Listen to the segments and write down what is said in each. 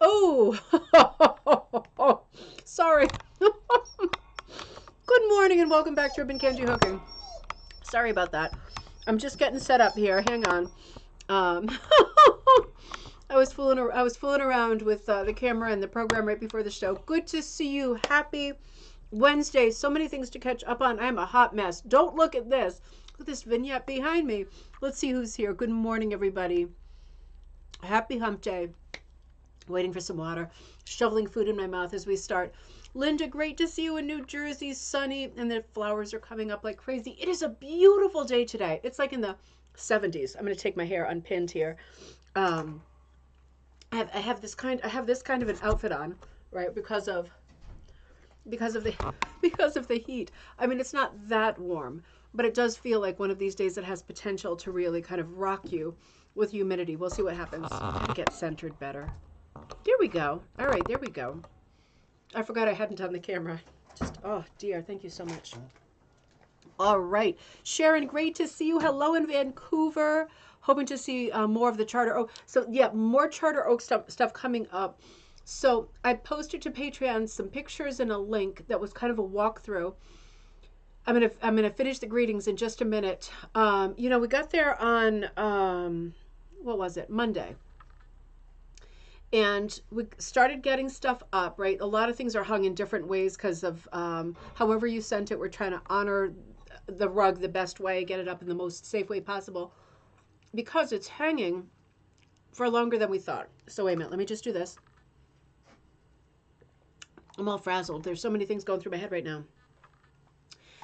Oh, sorry. Good morning and welcome back to Ribbon Candy Hooking. Sorry about that. I'm just getting set up here. Hang on. Um, I was fooling around with the camera and the program right before the show. Good to see you. Happy Wednesday. So many things to catch up on. I'm a hot mess. Don't look at this. Look at this vignette behind me. Let's see who's here. Good morning, everybody. Happy Hump Day. Waiting for some water, shoveling food in my mouth as we start. Linda, great to see you in New Jersey. Sunny, and the flowers are coming up like crazy. It is a beautiful day today. It's like in the 70s. I'm going to take my hair unpinned here. Um, I have this kind of an outfit on, right? Because of the because of the heat. I mean, it's not that warm, but it does feel like one of these days that has potential to really kind of rock you with humidity. We'll see what happens. Gotta get centered better. There we go. All right, there we go. I forgot I hadn't on the camera. Just, oh dear, thank you so much. All right. Sharon, great to see you. Hello in Vancouver. Hoping to see more of the Charter Oak. So, yeah, more Charter Oak stuff coming up. So, I posted to Patreon some pictures and a link that was kind of a walkthrough. I'm gonna finish the greetings in just a minute. We got there on what was it? Monday. And we started getting stuff up, right? A lot of things are hung in different ways because of however you sent it. We're trying to honor the rug the best way, get it up in the most safe way possible because it's hanging for longer than we thought. So wait a minute, let me just do this. I'm all frazzled. There's so many things going through my head right now.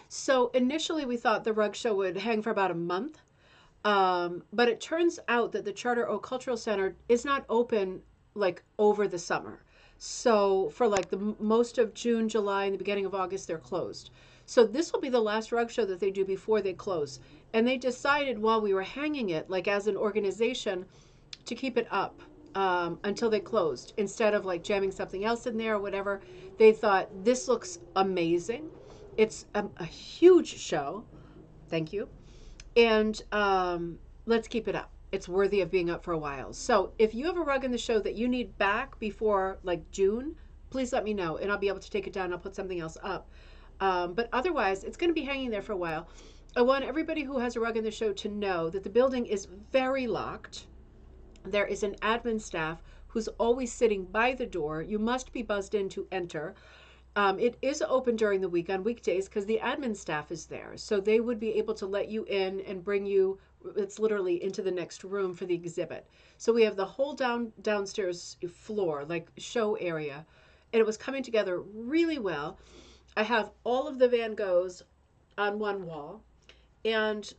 So initially we thought the rug show would hang for about a month. But it turns out that the Charter Oak Cultural Center is not open like over the summer. So for like the most of June, July, and the beginning of August, they're closed. So this will be the last rug show that they do before they close. And they decided while we were hanging it, like as an organization, to keep it up until they closed instead of like jamming something else in there or whatever. They thought this looks amazing. It's a huge show. Thank you. And let's keep it up. It's worthy of being up for a while. So if you have a rug in the show that you need back before like June, please let me know and I'll be able to take it down. I'll put something else up. But otherwise, it's going to be hanging there for a while. I want everybody who has a rug in the show to know that the building is very locked. There is an admin staff who's always sitting by the door. You must be buzzed in to enter. It is open during the week on weekdays because the admin staff is there. So they would be able to let you in and bring you, it's literally into the next room for the exhibit. So we have the whole downstairs floor, like show area. And it was coming together really well. I have all of the Van Goghs on one wall. And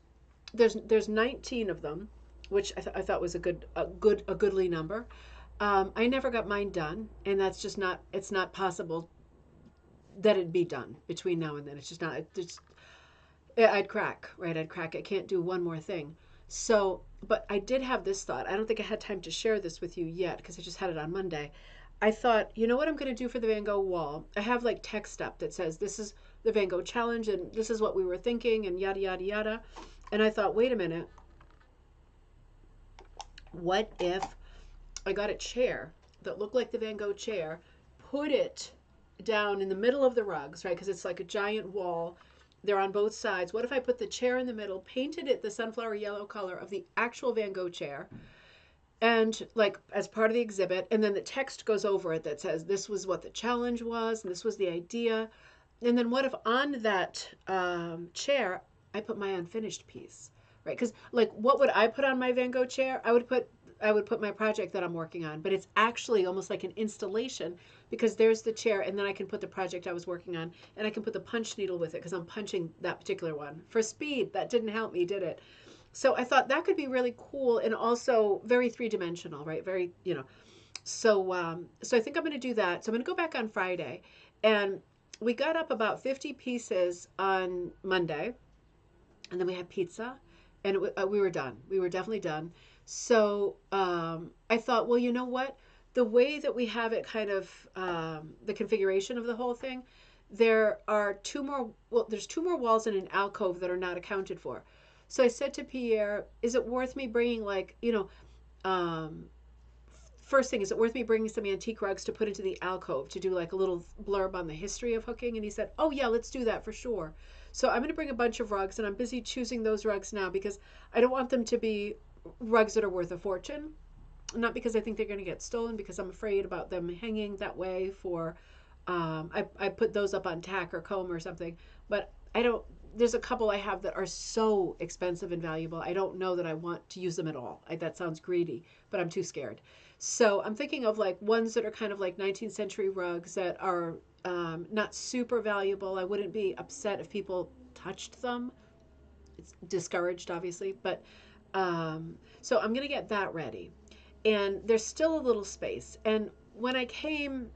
there's 19 of them, which I thought was a goodly number. I never got mine done, and that's just not, it's not possible that it'd be done between now and then. It's just not, I'd crack, right? I'd crack. I can't do one more thing. So, but I did have this thought. I don't think I had time to share this with you yet because I just had it on Monday. I thought, you know what I'm going to do for the Van Gogh wall? I have like text up that says, this is the Van Gogh challenge and this is what we were thinking and yada, yada, yada. And I thought, wait a minute. What if I got a chair that looked like the Van Gogh chair, put it down in the middle of the rugs, right? Because it's like a giant wall. They're on both sides. What if I put the chair in the middle, painted it the sunflower yellow color of the actual Van Gogh chair, and like as part of the exhibit, and then the text goes over it that says this was what the challenge was, and this was the idea. And then what if on that chair I put my unfinished piece, right? Because like, what would I put on my Van Gogh chair? I would put my project that I'm working on, but it's actually almost like an installation because there's the chair and then I can put the project I was working on and I can put the punch needle with it because I'm punching that particular one. For speed, that didn't help me, did it? So I thought that could be really cool and also very three-dimensional, right? Very, so I think I'm going to do that. So I'm going to go back on Friday and we got up about 50 pieces on Monday and then we had pizza and we were done. We were definitely done. So I thought, well, you know what? The way that we have it kind of, the configuration of the whole thing, there's two more walls in an alcove that are not accounted for. So I said to Pierre, is it worth me bringing like, um, first thing, is it worth me bringing some antique rugs to put into the alcove to do like a little blurb on the history of hooking? And he said, oh yeah, let's do that for sure. So I'm going to bring a bunch of rugs, and I'm busy choosing those rugs now because I don't want them to be rugs that are worth a fortune. Not because I think they're going to get stolen, because I'm afraid about them hanging that way for, I put those up on tack or comb or something, but I don't, there's a couple I have that are so expensive and valuable. I don't know that I want to use them at all. That sounds greedy, but I'm too scared. So I'm thinking of like ones that are kind of like 19th century rugs that are not super valuable. I wouldn't be upset if people touched them. It's discouraged, obviously, but so I'm going to get that ready. And there's still a little space. And when I came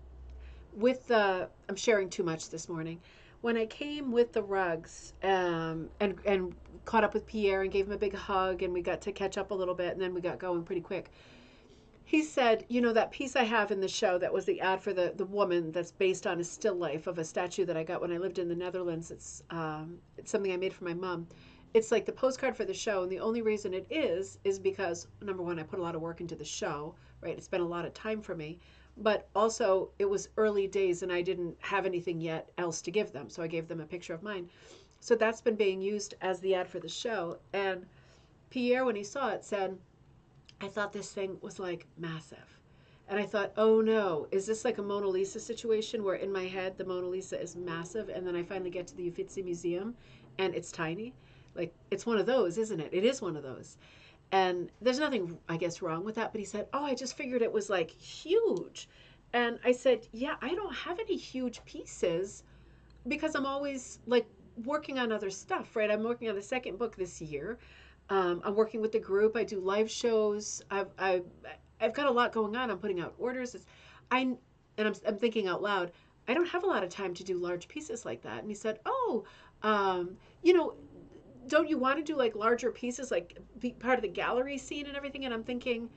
with the, I'm sharing too much this morning. When I came with the rugs and caught up with Pierre and gave him a big hug, and we got to catch up a little bit, and then we got going pretty quick. He said, you know, that piece I have in the show that was the ad for the woman that's based on a still life of a statue that I got when I lived in the Netherlands. It's something I made for my mom. It's like the postcard for the show, and the only reason it is because, number one, I put a lot of work into the show, right? It's been a lot of time for me, but also it was early days and I didn't have anything yet else to give them, so I gave them a picture of mine. So that's been being used as the ad for the show. And Pierre, when he saw it, said, I thought this thing was like massive. And I thought, oh no, is this like a Mona Lisa situation where in my head the Mona Lisa is massive, and then I finally get to the Uffizi Museum and it's tiny? Like, it's one of those, isn't it? It is one of those. And there's nothing, I guess, wrong with that. But he said, oh, I just figured it was like huge. And I said, yeah, I don't have any huge pieces because I'm always like working on other stuff, right? I'm working on the second book this year. I'm working with the group. I do live shows. I've got a lot going on. I'm putting out orders. I'm thinking out loud. I don't have a lot of time to do large pieces like that. And he said, oh, you know, don't you want to do like larger pieces, like be part of the gallery scene and everything? And I'm thinking,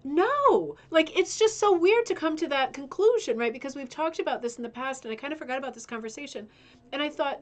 no, like it's just so weird to come to that conclusion, right? Because we've talked about this in the past, and I kind of forgot about this conversation. And I thought,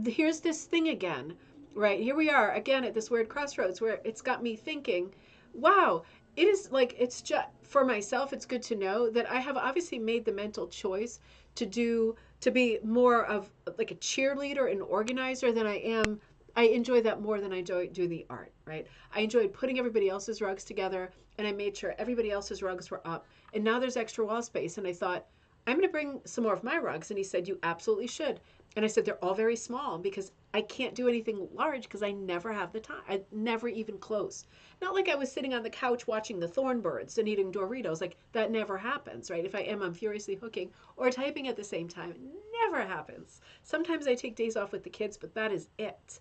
here's this thing again, right? Here we are again at this weird crossroads where it's got me thinking, wow, it is like, it's just for myself, it's good to know that I have obviously made the mental choice to be more of like a cheerleader and organizer than I am. I enjoy that more than I enjoy doing the art, right? I enjoyed putting everybody else's rugs together, and I made sure everybody else's rugs were up. And now there's extra wall space. And I thought, I'm going to bring some more of my rugs. And he said, you absolutely should. And I said, they're all very small because I can't do anything large because I never have the time. I never even close. Not like I was sitting on the couch watching the Thornbirds and eating Doritos. Like that never happens, right? If I am, I'm furiously hooking or typing at the same time. It never happens. Sometimes I take days off with the kids, but that is it.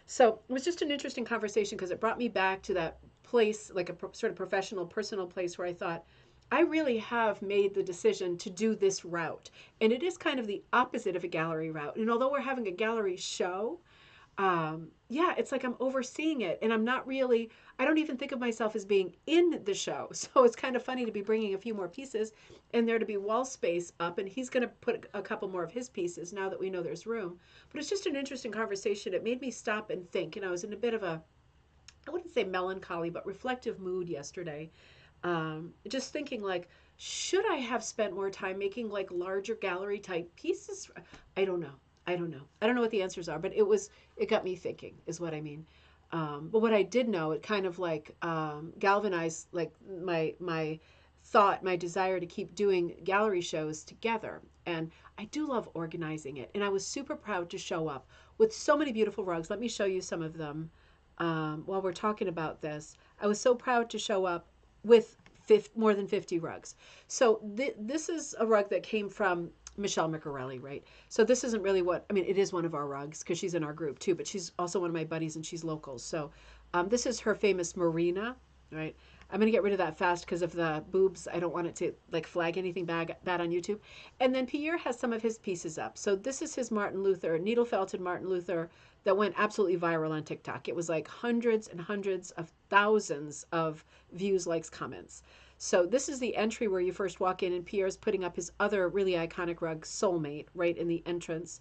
So it was just an interesting conversation because it brought me back to that place, like a sort of professional, personal place where I thought, I really have made the decision to do this route. And it is kind of the opposite of a gallery route. And although we're having a gallery show, yeah, it's like I'm overseeing it. And I'm not really, I don't even think of myself as being in the show. So it's kind of funny to be bringing a few more pieces and there to be wall space up. And he's going to put a couple more of his pieces now that we know there's room. But it's just an interesting conversation. It made me stop and think. And I was in a bit of a, I wouldn't say melancholy, but reflective mood yesterday. Just thinking like, should I have spent more time making like larger gallery type pieces? I don't know. I don't know. I don't know what the answers are, but it got me thinking is what I mean. But what I did know, it kind of like galvanized like my thought, my desire to keep doing gallery shows together. And I do love organizing it. And I was super proud to show up with so many beautiful rugs. Let me show you some of them while we're talking about this. I was so proud to show up with more than 50 rugs. So this is a rug that came from Michelle Miccarelli, right? So this isn't really what, I mean, it is one of our rugs because she's in our group too, but she's also one of my buddies and she's local. So this is her famous Marina, right? I'm going to get rid of that fast because of the boobs. I don't want it to like flag anything bad on YouTube. And then Pierre has some of his pieces up. So this is his Martin Luther, needle felted Martin Luther that went absolutely viral on TikTok. It was like hundreds and hundreds of thousands of views, likes, comments. So this is the entry where you first walk in, and Pierre's putting up his other really iconic rug, Soulmate, right in the entrance.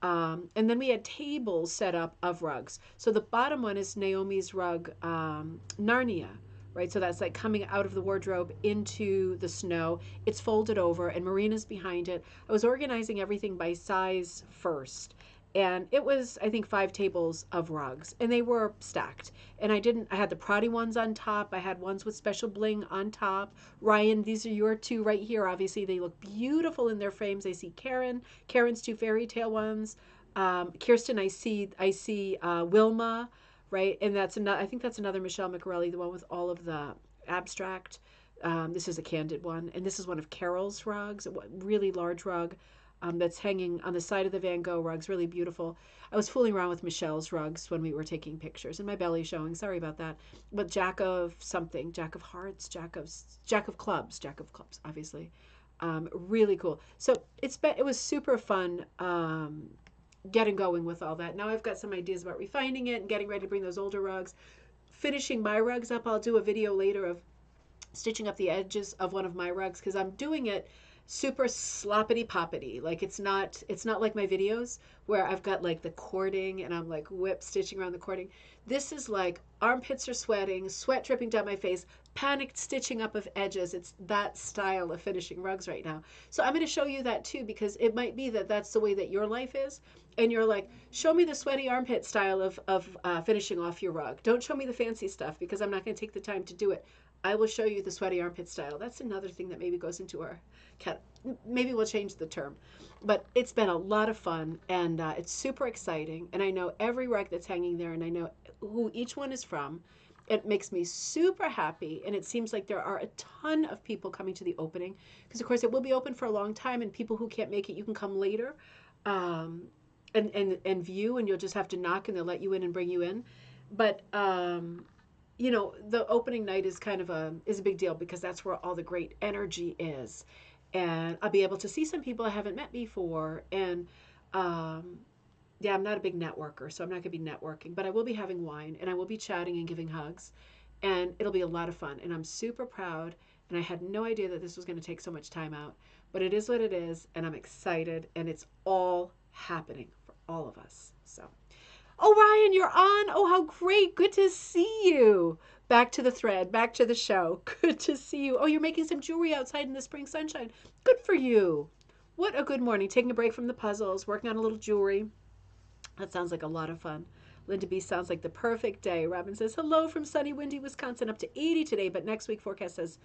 And then we had tables set up of rugs. So the bottom one is Naomi's rug, Narnia, right? So that's like coming out of the wardrobe into the snow. It's folded over, and Marina's behind it. I was organizing everything by size first. And it was, I think, 5 tables of rugs, and they were stacked. And I had the Prada ones on top. I had ones with special bling on top. Ryan, these are your two right here. Obviously, they look beautiful in their frames. I see Karen's two fairy tale ones. Kirsten, I see Wilma, right? And that's another. I think that's another Michelle McRelli, the one with all of the abstract. This is a candid one, and this is one of Carol's rugs, a really large rug. That's hanging on the side of the Van Gogh rugs, really beautiful. I was fooling around with Michelle's rugs when we were taking pictures, and my belly showing. Sorry about that. But Jack of something, Jack of Hearts, Jack of Clubs, obviously. Really cool. So it was super fun. Getting going with all that. Now I've got some ideas about refining it and getting ready to bring those older rugs. Finishing my rugs up, I'll do a video later of stitching up the edges of one of my rugs because I'm doing it super sloppity poppity. Like it's not like my videos where I've got like the cording and I'm like whip stitching around the cording. This is like armpits are sweating, sweat dripping down my face, panicked stitching up of edges. It's that style of finishing rugs right now. So I'm going to show you that too because it might be that that's the way that your life is. And you're like, show me the sweaty armpit style of finishing off your rug. Don't show me the fancy stuff because I'm not going to take the time to do it. I will show you the sweaty armpit style. That's another thing that maybe goes into our cat. Maybe we'll change the term. But it's been a lot of fun, and it's super exciting. And I know every rug that's hanging there, and I know who each one is from. It makes me super happy, and it seems like there are a ton of people coming to the opening. Because, of course, it will be open for a long time, and people who can't make it, you can come later and view, and you'll just have to knock, and they'll let you in and bring you in. But you know, the opening night is kind of a big deal because that's where all the great energy is. And I'll be able to see some people I haven't met before. And yeah, I'm not a big networker, so I'm not going to be networking, but I will be having wine and I will be chatting and giving hugs. And it'll be a lot of fun. And I'm super proud. And I had no idea that this was going to take so much time out. But it is what it is. And I'm excited. And it's all happening for all of us. So. Oh, Ryan, you're on. Oh, how great. Good to see you. Back to the thread, back to the show. Good to see you. Oh, you're making some jewelry outside in the spring sunshine. Good for you. What a good morning. Taking a break from the puzzles, working on a little jewelry. That sounds like a lot of fun. Linda B sounds like the perfect day. Robin says, hello from sunny, windy Wisconsin, up to 80 today, but next week forecast says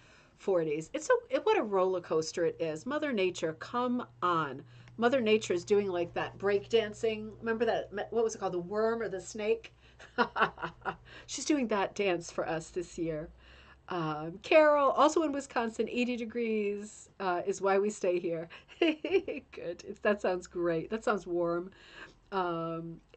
40s. What a roller coaster it is. Mother Nature, come on. Mother Nature is doing like that break dancing. Remember that, what was it called, the worm or the snake? She's doing that dance for us this year. Carol, also in Wisconsin, 80 degrees is why we stay here. Good. That sounds great. That sounds warm.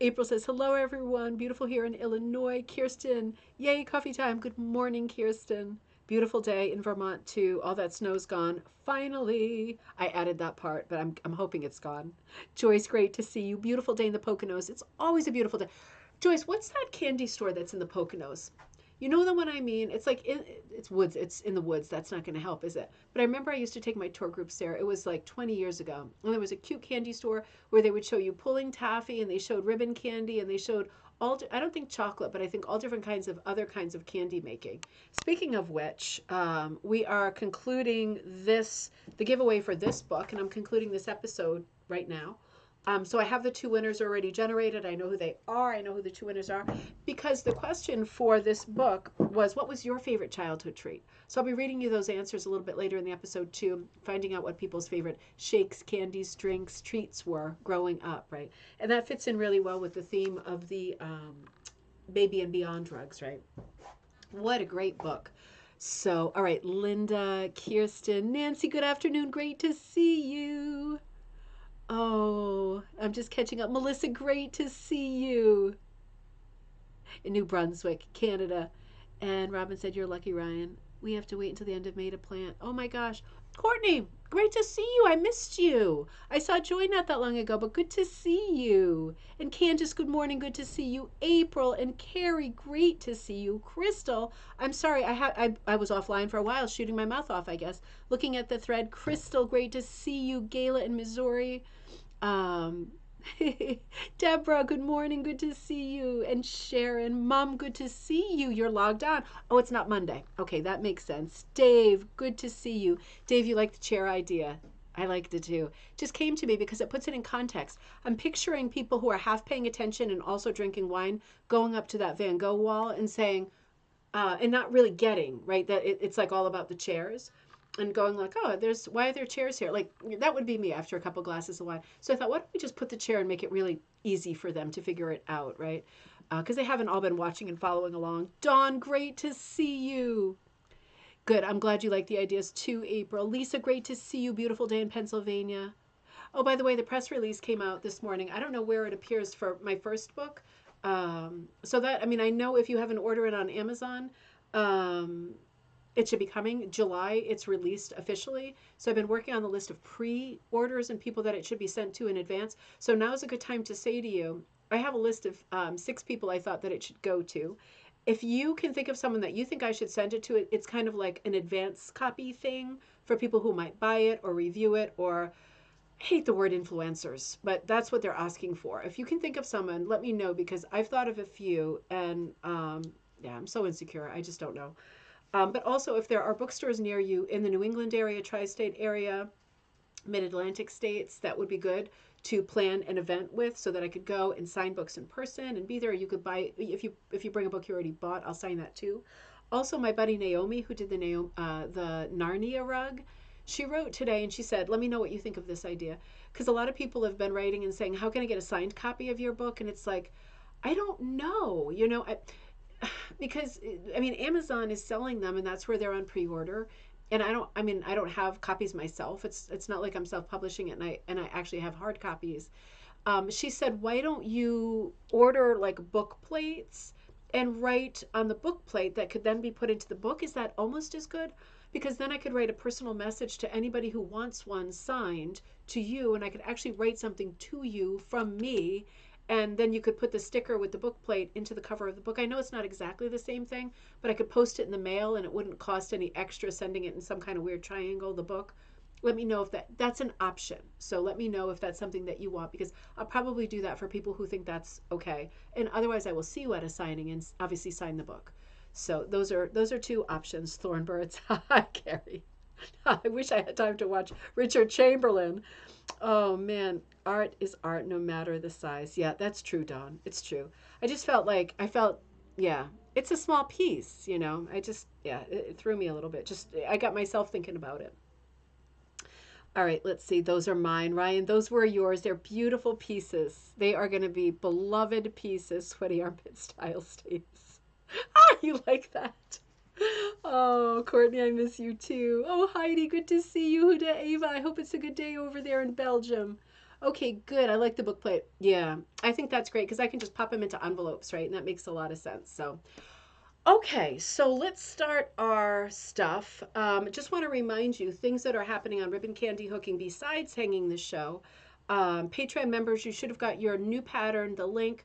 April says, hello, everyone. Beautiful here in Illinois. Kirsten, yay, coffee time. Good morning, Kirsten. Beautiful day in Vermont, too. All that snow's gone. Finally. I added that part, but I'm hoping it's gone. Joyce, great to see you. Beautiful day in the Poconos. It's always a beautiful day. Joyce, what's that candy store that's in the Poconos? You know the one I mean? It's like, it's woods. It's in the woods. That's not going to help, is it? But I remember I used to take my tour groups there. It was like 20 years ago. And there was a cute candy store where they would show you pulling taffy, and they showed ribbon candy, and they showed I don't think chocolate, but I think all different kinds of other kinds of candy making. Speaking of which, we are concluding the giveaway for this book, and I'm concluding this episode right now. So I have the 2 winners already generated. I know who they are. I know who the 2 winners are. Because the question for this book was, what was your favorite childhood treat? So I'll be reading you those answers a little bit later in the episode too, finding out what people's favorite shakes, candies, drinks, treats were growing up, right? And that fits in really well with the theme of the Baby and Beyond drugs, right? What a great book. So, all right, Linda, Kirsten, Nancy, good afternoon. Great to see you. Oh, I'm just catching up. Melissa, great to see you. In New Brunswick, Canada. And Robin said, you're lucky, Ryan. We have to wait until the end of May to plant. Oh my gosh. Courtney, great to see you. I missed you. I saw Joy not that long ago, but good to see you. And Candace, good morning. Good to see you. April and Carrie, great to see you. Crystal, I'm sorry. I was offline for a while, shooting my mouth off, I guess. Looking at the thread. Crystal, great to see you. Gayla in Missouri. Deborah, good morning. Good to see you. And Sharon, Mom, good to see you. You're logged on. Oh, it's not Monday. Okay, that makes sense. Dave, good to see you. Dave, you like the chair idea. I liked it too. Just came to me because it puts it in context. I'm picturing people who are half paying attention and also drinking wine going up to that Van Gogh wall and saying, and not really getting, right, that it's like all about the chairs and going like, oh, there's, why are there chairs here? Like, that would be me after a couple glasses of wine. So I thought, why don't we just put the chair and make it really easy for them to figure it out, right? Because they haven't all been watching and following along. Dawn, great to see you. Good. I'm glad you like the ideas too, April. Lisa, great to see you. Beautiful day in Pennsylvania. Oh, by the way, the press release came out this morning. I don't know where it appears for my first book. So that, I mean, I know if you haven't ordered it on Amazon, um, it should be coming July. It's released officially. So I've been working on the list of pre-orders and people that it should be sent to in advance. So now is a good time to say to you, I have a list of 6 people I thought that it should go to. If you can think of someone that you think I should send it to, it's kind of like an advance copy thing for people who might buy it or review it or hate the word influencers, but that's what they're asking for. If you can think of someone, let me know because I've thought of a few and yeah, I'm so insecure. I just don't know. But also, if there are bookstores near you in the New England area, tri state area, mid Atlantic states, that would be good to plan an event with so that I could go and sign books in person and be there. You could buy, if you bring a book you already bought, I'll sign that too. Also, my buddy Naomi, who did the Narnia rug, she wrote today and she said, let me know what you think of this idea. Because a lot of people have been writing and saying, how can I get a signed copy of your book? And it's like, I don't know, because I mean, Amazon is selling them and that's where they're on pre-order. And I don't have copies myself. It's not like I'm self-publishing it and I actually have hard copies. She said, why don't you order like book plates and write on the book plate that could then be put into the book? Is that almost as good? Because then I could write a personal message to anybody who wants one signed to you, and I could actually write something to you from me. And then you could put the sticker with the book plate into the cover of the book. I know it's not exactly the same thing, but I could post it in the mail and it wouldn't cost any extra sending it in some kind of weird triangle, the book. Let me know if that's an option. So let me know if that's something that you want because I'll probably do that for people who think that's okay. And otherwise I will see you at a signing and obviously sign the book. So those are 2 options, Thornbirds. Hi, Carrie. I wish I had time to watch Richard Chamberlain. Oh man, art is art no matter the size. Yeah, that's true, Dawn. It's true. I just felt like yeah, it's a small piece, you know. Yeah, it threw me a little bit. Just I got myself thinking about it. All right, let's see. Those are mine, Ryan. Those were yours. They're beautiful pieces. They are going to be beloved pieces. Sweaty armpit style stays. Ah, you like that? Oh, Courtney, I miss you too. Oh, Heidi, good to see you. Huda, Ava, I hope it's a good day over there in Belgium. Okay, good. I like the book plate. Yeah, I think that's great because I can just pop them into envelopes, right? And that makes a lot of sense. So, okay, so let's start our stuff. Just want to remind you things that are happening on Ribbon Candy Hooking besides hanging the show. Patreon members, you should have got your new pattern, the link,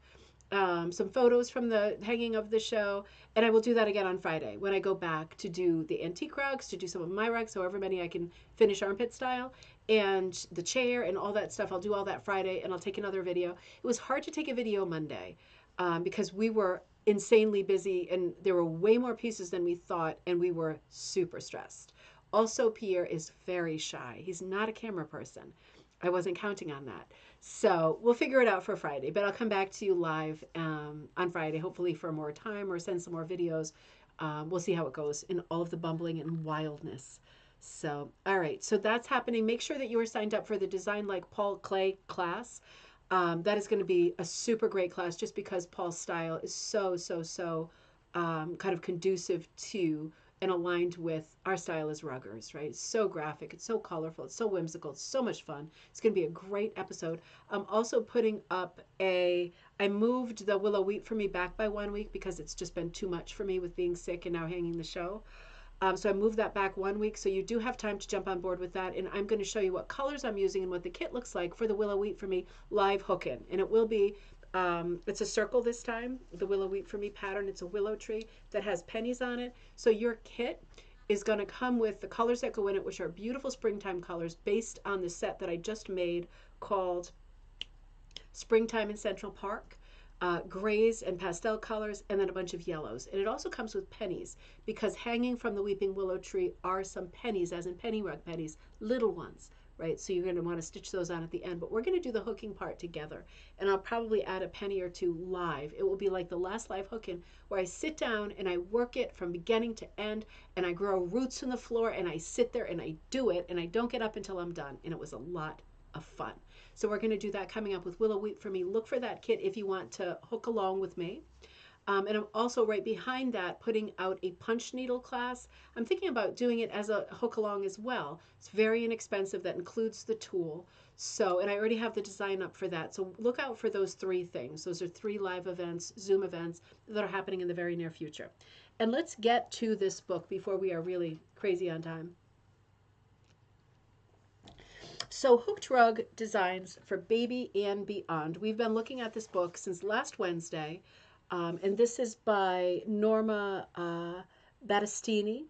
some photos from the hanging of the show, and I will do that again on Friday when I go back to do the antique rugs, to do some of my rugs, however many I can finish armpit style, and the chair and all that stuff. I'll do all that Friday, and I'll take another video. It was hard to take a video Monday because we were insanely busy and there were way more pieces than we thought, and we were super stressed. Also, Pierre is very shy. He's not a camera person. I wasn't counting on that. So we'll figure it out for Friday, but I'll come back to you live on Friday, hopefully for more time or send some more videos. We'll see how it goes in all of the bumbling and wildness. So, all right, so that's happening. Make sure that you are signed up for the Design Like Paul Klee class. That is going to be a super great class just because Paul's style is so kind of conducive to and aligned with our style as ruggers, right? It's so graphic, it's so colorful, it's so whimsical, it's so much fun. It's going to be a great episode. I'm also putting up I moved the Willow Wheat for me back by 1 week because it's just been too much for me with being sick and now hanging the show. So I moved that back 1 week. So you do have time to jump on board with that. And I'm going to show you what colors I'm using and what the kit looks like for the Willow Wheat for me live hook-in. And it will be, it's a circle this time, the Willow Wheat for me pattern. It's a willow tree that has pennies on it. So your kit is going to come with the colors that go in it, which are beautiful springtime colors based on the set that I just made called springtime in Central Park, grays and pastel colors, and then a bunch of yellows. And it also comes with pennies, because hanging from the weeping willow tree are some pennies, as in penny rug pennies, little ones, right? So you're going to want to stitch those on at the end. But we're going to do the hooking part together. And I'll probably add a penny or two live. It will be like the last live hooking, where I sit down and I work it from beginning to end, and I grow roots in the floor, and I sit there and I do it, and I don't get up until I'm done. And it was a lot of fun. So we're going to do that coming up with Willow Weep for Me. Look for that kit if you want to hook along with me. And I'm also right behind that putting out a punch needle class. I'm thinking about doing it as a hook along as well. It's very inexpensive. That includes the tool. So, and I already have the design up for that. So look out for those 3 things. Those are 3 live events, Zoom events that are happening in the very near future. And let's get to this book before we are really crazy on time. So, Hooked Rug Designs for Baby and Beyond. We've been looking at this book since last Wednesday, and this is by Norma Battistini.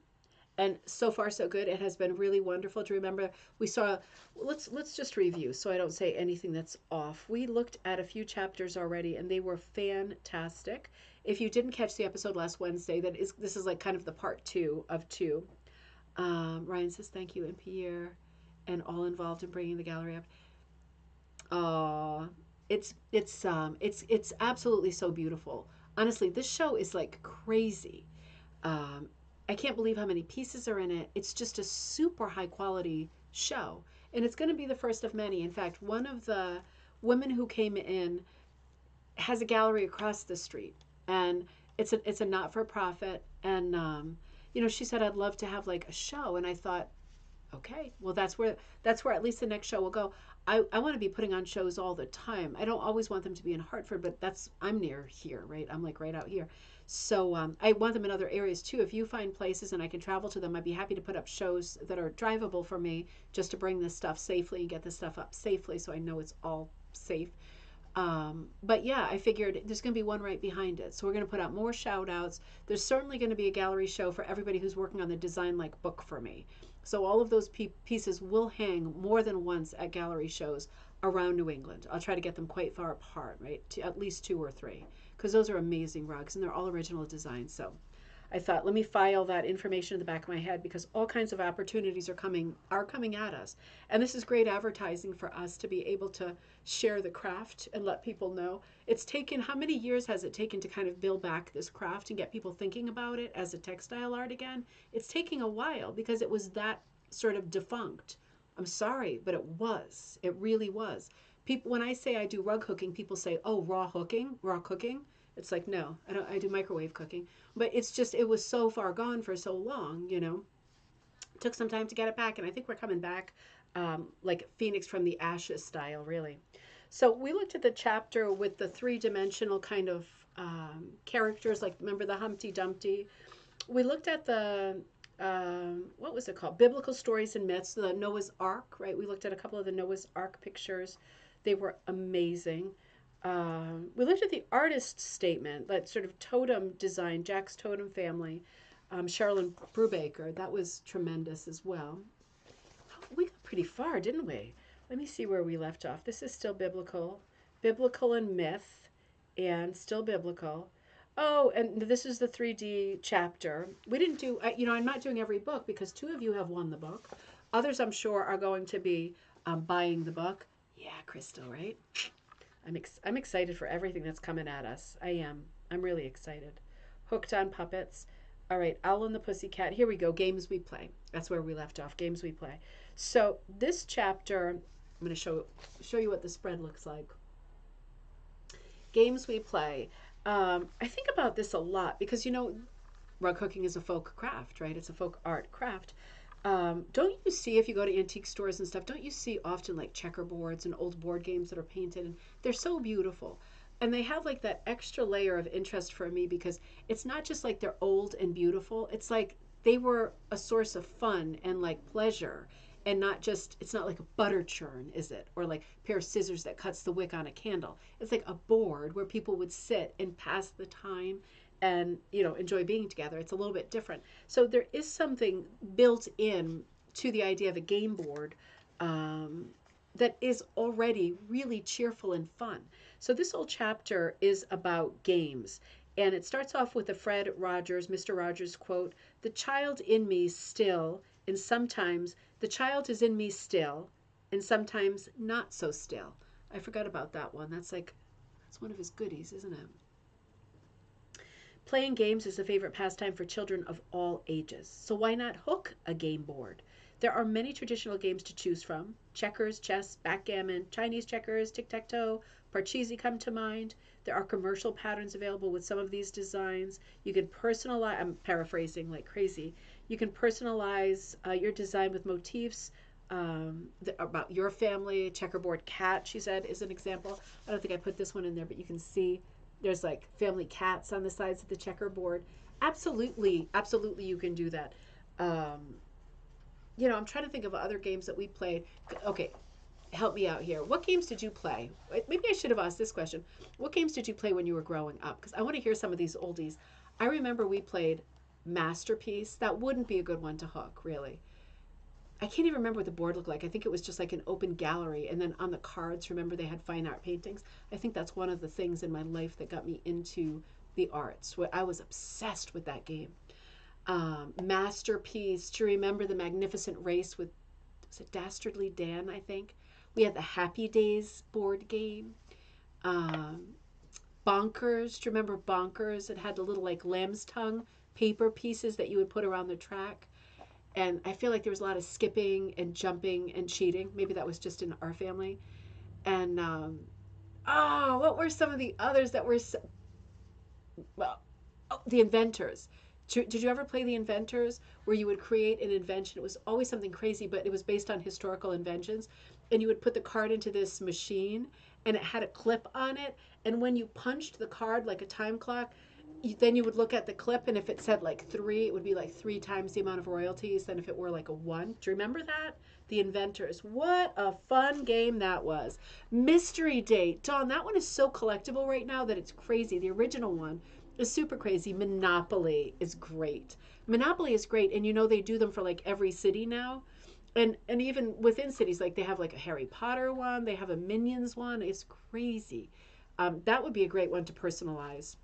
And so far, so good. It has been really wonderful to remember. We saw. Let's just review, so I don't say anything that's off. We looked at a few chapters already, and they were fantastic. If you didn't catch the episode last Wednesday, this is like kind of the part 2 of 2. Ryan says thank you, and Pierre, and all involved in bringing the gallery up. It's absolutely so beautiful. Honestly, this show is like crazy. Um, I can't believe how many pieces are in it. It's just a super high quality show, and it's going to be the first of many. In fact, one of the women who came in has a gallery across the street, and it's a not for profit. And she said, I'd love to have like a show, and I thought, okay, well that's where at least the next show will go. I want to be putting on shows all the time. I don't always want them to be in Hartford, but I'm near here, right? I'm like right out here. So I want them in other areas too. If you find places and I can travel to them, I'd be happy to put up shows that are drivable for me, just to bring this stuff safely and get this stuff up safely, so I know it's all safe. But yeah, I figured there's going to be one right behind it. So we're going to put out more shout outs. There's certainly going to be a gallery show for everybody who's working on the design like book for me. So all of those pieces will hang more than once at gallery shows around New England. I'll try to get them quite far apart, right? At least 2 or 3, because those are amazing rugs and they're all original designs. So I thought, let me file that information in the back of my head, because all kinds of opportunities are coming at us. And this is great advertising for us to be able to share the craft and let people know. It's taken, how many years has it taken to kind of build back this craft and get people thinking about it as a textile art again? It's taking a while because it was that sort of defunct. I'm sorry, but it was. It really was. People, when I say I do rug hooking, people say, "Oh, raw cooking." It's like, no, I do microwave cooking. But it's just, it was so far gone for so long, It took some time to get it back, and I think we're coming back like Phoenix from the ashes style, really. So we looked at the chapter with the 3-dimensional kind of characters, like remember the Humpty Dumpty? We looked at the, what was it called? Biblical Stories and Myths, the Noah's Ark, right? We looked at a couple of the Noah's Ark pictures. They were amazing. We looked at the artist statement, that sort of totem design, Jack's Totem Family, Sherilyn Brubaker. That was tremendous as well. We got pretty far, didn't we? Let me see where we left off. This is still biblical and myth, and still biblical. Oh, and this is the 3D chapter. We didn't do, I'm not doing every book because 2 of you have won the book. Others, I'm sure, are going to be buying the book. Yeah, Crystal, right? I'm excited for everything that's coming at us. I am. I'm really excited. Hooked on Puppets. All right, Owl and the Pussycat. Here we go. Games we play. That's where we left off. Games we play. So this chapter, I'm going to show you what the spread looks like. Games we play. I think about this a lot because, rug hooking is a folk craft, right? It's a folk art craft. Don't you see, if you go to antique stores and stuff, don't you see often like checkerboards and old board games that are painted, and they're so beautiful. And they have like that extra layer of interest for me because it's not just like they're old and beautiful. It's like they were a source of fun and like pleasure, and not just, it's not like a butter churn, is it? Or like a pair of scissors that cuts the wick on a candle. It's like a board where people would sit and pass the time and enjoy being together. It's a little bit different. So there is something built in to the idea of a game board that is already really cheerful and fun. So this whole chapter is about games. And it starts off with a Fred Rogers, Mr. Rogers quote, "The child in me still, and sometimes the child is in me still, and sometimes not so still." I forgot about that one. That's one of his goodies, isn't it? Playing games is a favorite pastime for children of all ages. So why not hook a game board? There are many traditional games to choose from. Checkers, chess, backgammon, Chinese checkers, tic-tac-toe, parcheesi come to mind. There are commercial patterns available with some of these designs. You can personalize, I'm paraphrasing like crazy, you can personalize your design with motifs about your family. Checkerboard cat, she said, is an example. I don't think I put this one in there, but you can see there's like family cats on the sides of the checkerboard. Absolutely, absolutely, you can do that. Um, I'm trying to think of other games that we played. Okay, help me out here. What games did you play? Maybe I should have asked this question. What games did you play when you were growing up? Because I want to hear some of these oldies. I remember we played Masterpiece. That wouldn't be a good one to hook, really. I can't even remember what the board looked like. I think it was just like an open gallery. And then on the cards, remember they had fine art paintings. I think that's one of the things in my life that got me into the arts. I was obsessed with that game. Masterpiece. Do you remember the Magnificent Race with, was it Dastardly Dan, I think? We had the Happy Days board game. Um, Bonkers. Do you remember Bonkers? It had the little like lamb's tongue paper pieces that you would put around the track. And I feel like there was a lot of skipping and jumping and cheating. Maybe that was just in our family. And what were some of the others that were well? Oh, the Inventors. Did you ever play the Inventors, where you would create an invention? It was always something crazy, but it was based on historical inventions. And you would put the card into this machine, and it had a clip on it. And when you punched the card like a time clock, then you would look at the clip, and if it said like three, it would be like three times the amount of royalties than if it were like a one. Do you remember that? The Inventors. What a fun game that was. Mystery Date. Dawn, that one is so collectible right now that it's crazy. The original one is super crazy. Monopoly is great. Monopoly is great, and they do them for like every city now. And even within cities, like they have like a Harry Potter one, they have a Minions one. It's crazy. That would be a great one to personalize.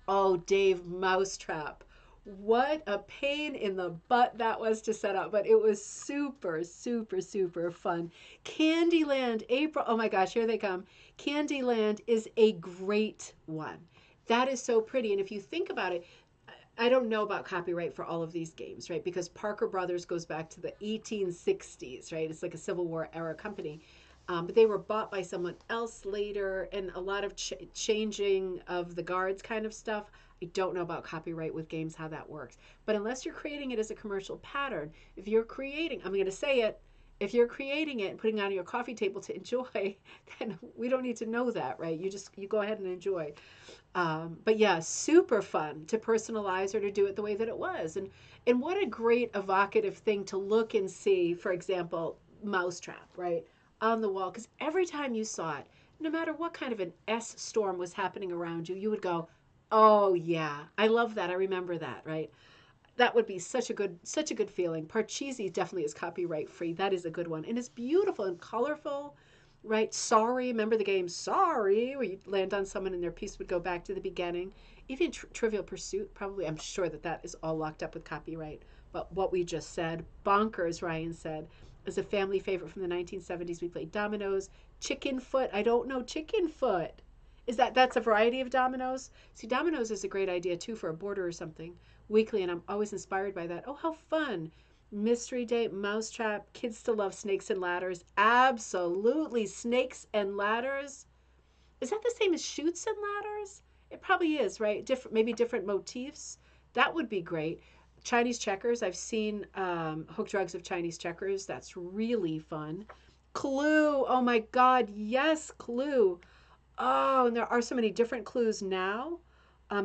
Oh, Dave, Mousetrap. What a pain in the butt that was to set up, but it was super, super, super fun. Candyland, April. Oh my gosh, here they come. Candyland is a great one. That is so pretty. And if you think about it, I don't know about copyright for all of these games, right? Because Parker Brothers goes back to the 1860s, right? It's like a Civil War era company. But they were bought by someone else later, and a lot of changing of the guards kind of stuff. I don't know about copyright with games, how that works. But unless you're creating it as a commercial pattern, if you're creating, I'm going to say it, if you're creating it and putting it on your coffee table to enjoy, then we don't need to know that, right? You go ahead and enjoy. But yeah, super fun to personalize or to do it the way that it was. And what a great evocative thing to look and see, for example, Mousetrap, right? On the wall. Because every time you saw it, no matter what kind of an S storm was happening around you, you would go, oh yeah, I love that. I remember that, right? That would be such a good feeling. Parcheesi definitely is copyright free. That is a good one. And it's beautiful and colorful, right? Sorry, remember the game Sorry, where you land on someone and their piece would go back to the beginning. Even Trivial Pursuit, probably, I'm sure that is all locked up with copyright. But what we just said, Bonkers, Ryan said, is a family favorite from the 1970s. We played dominoes. Chicken Foot, I don't know Chicken Foot. That's a variety of dominoes? See, dominoes is a great idea too for a border or something weekly, and I'm always inspired by that. Oh, how fun! Mystery Date, Mousetrap, kids still love Snakes and Ladders. Absolutely, Snakes and Ladders. Is that the same as Shoots and Ladders? It probably is, right? Maybe different motifs. That would be great. Chinese checkers. I've seen hook drugs of Chinese checkers. That's really fun. Clue. Oh my God, yes, Clue. Oh, and there are so many different clues now.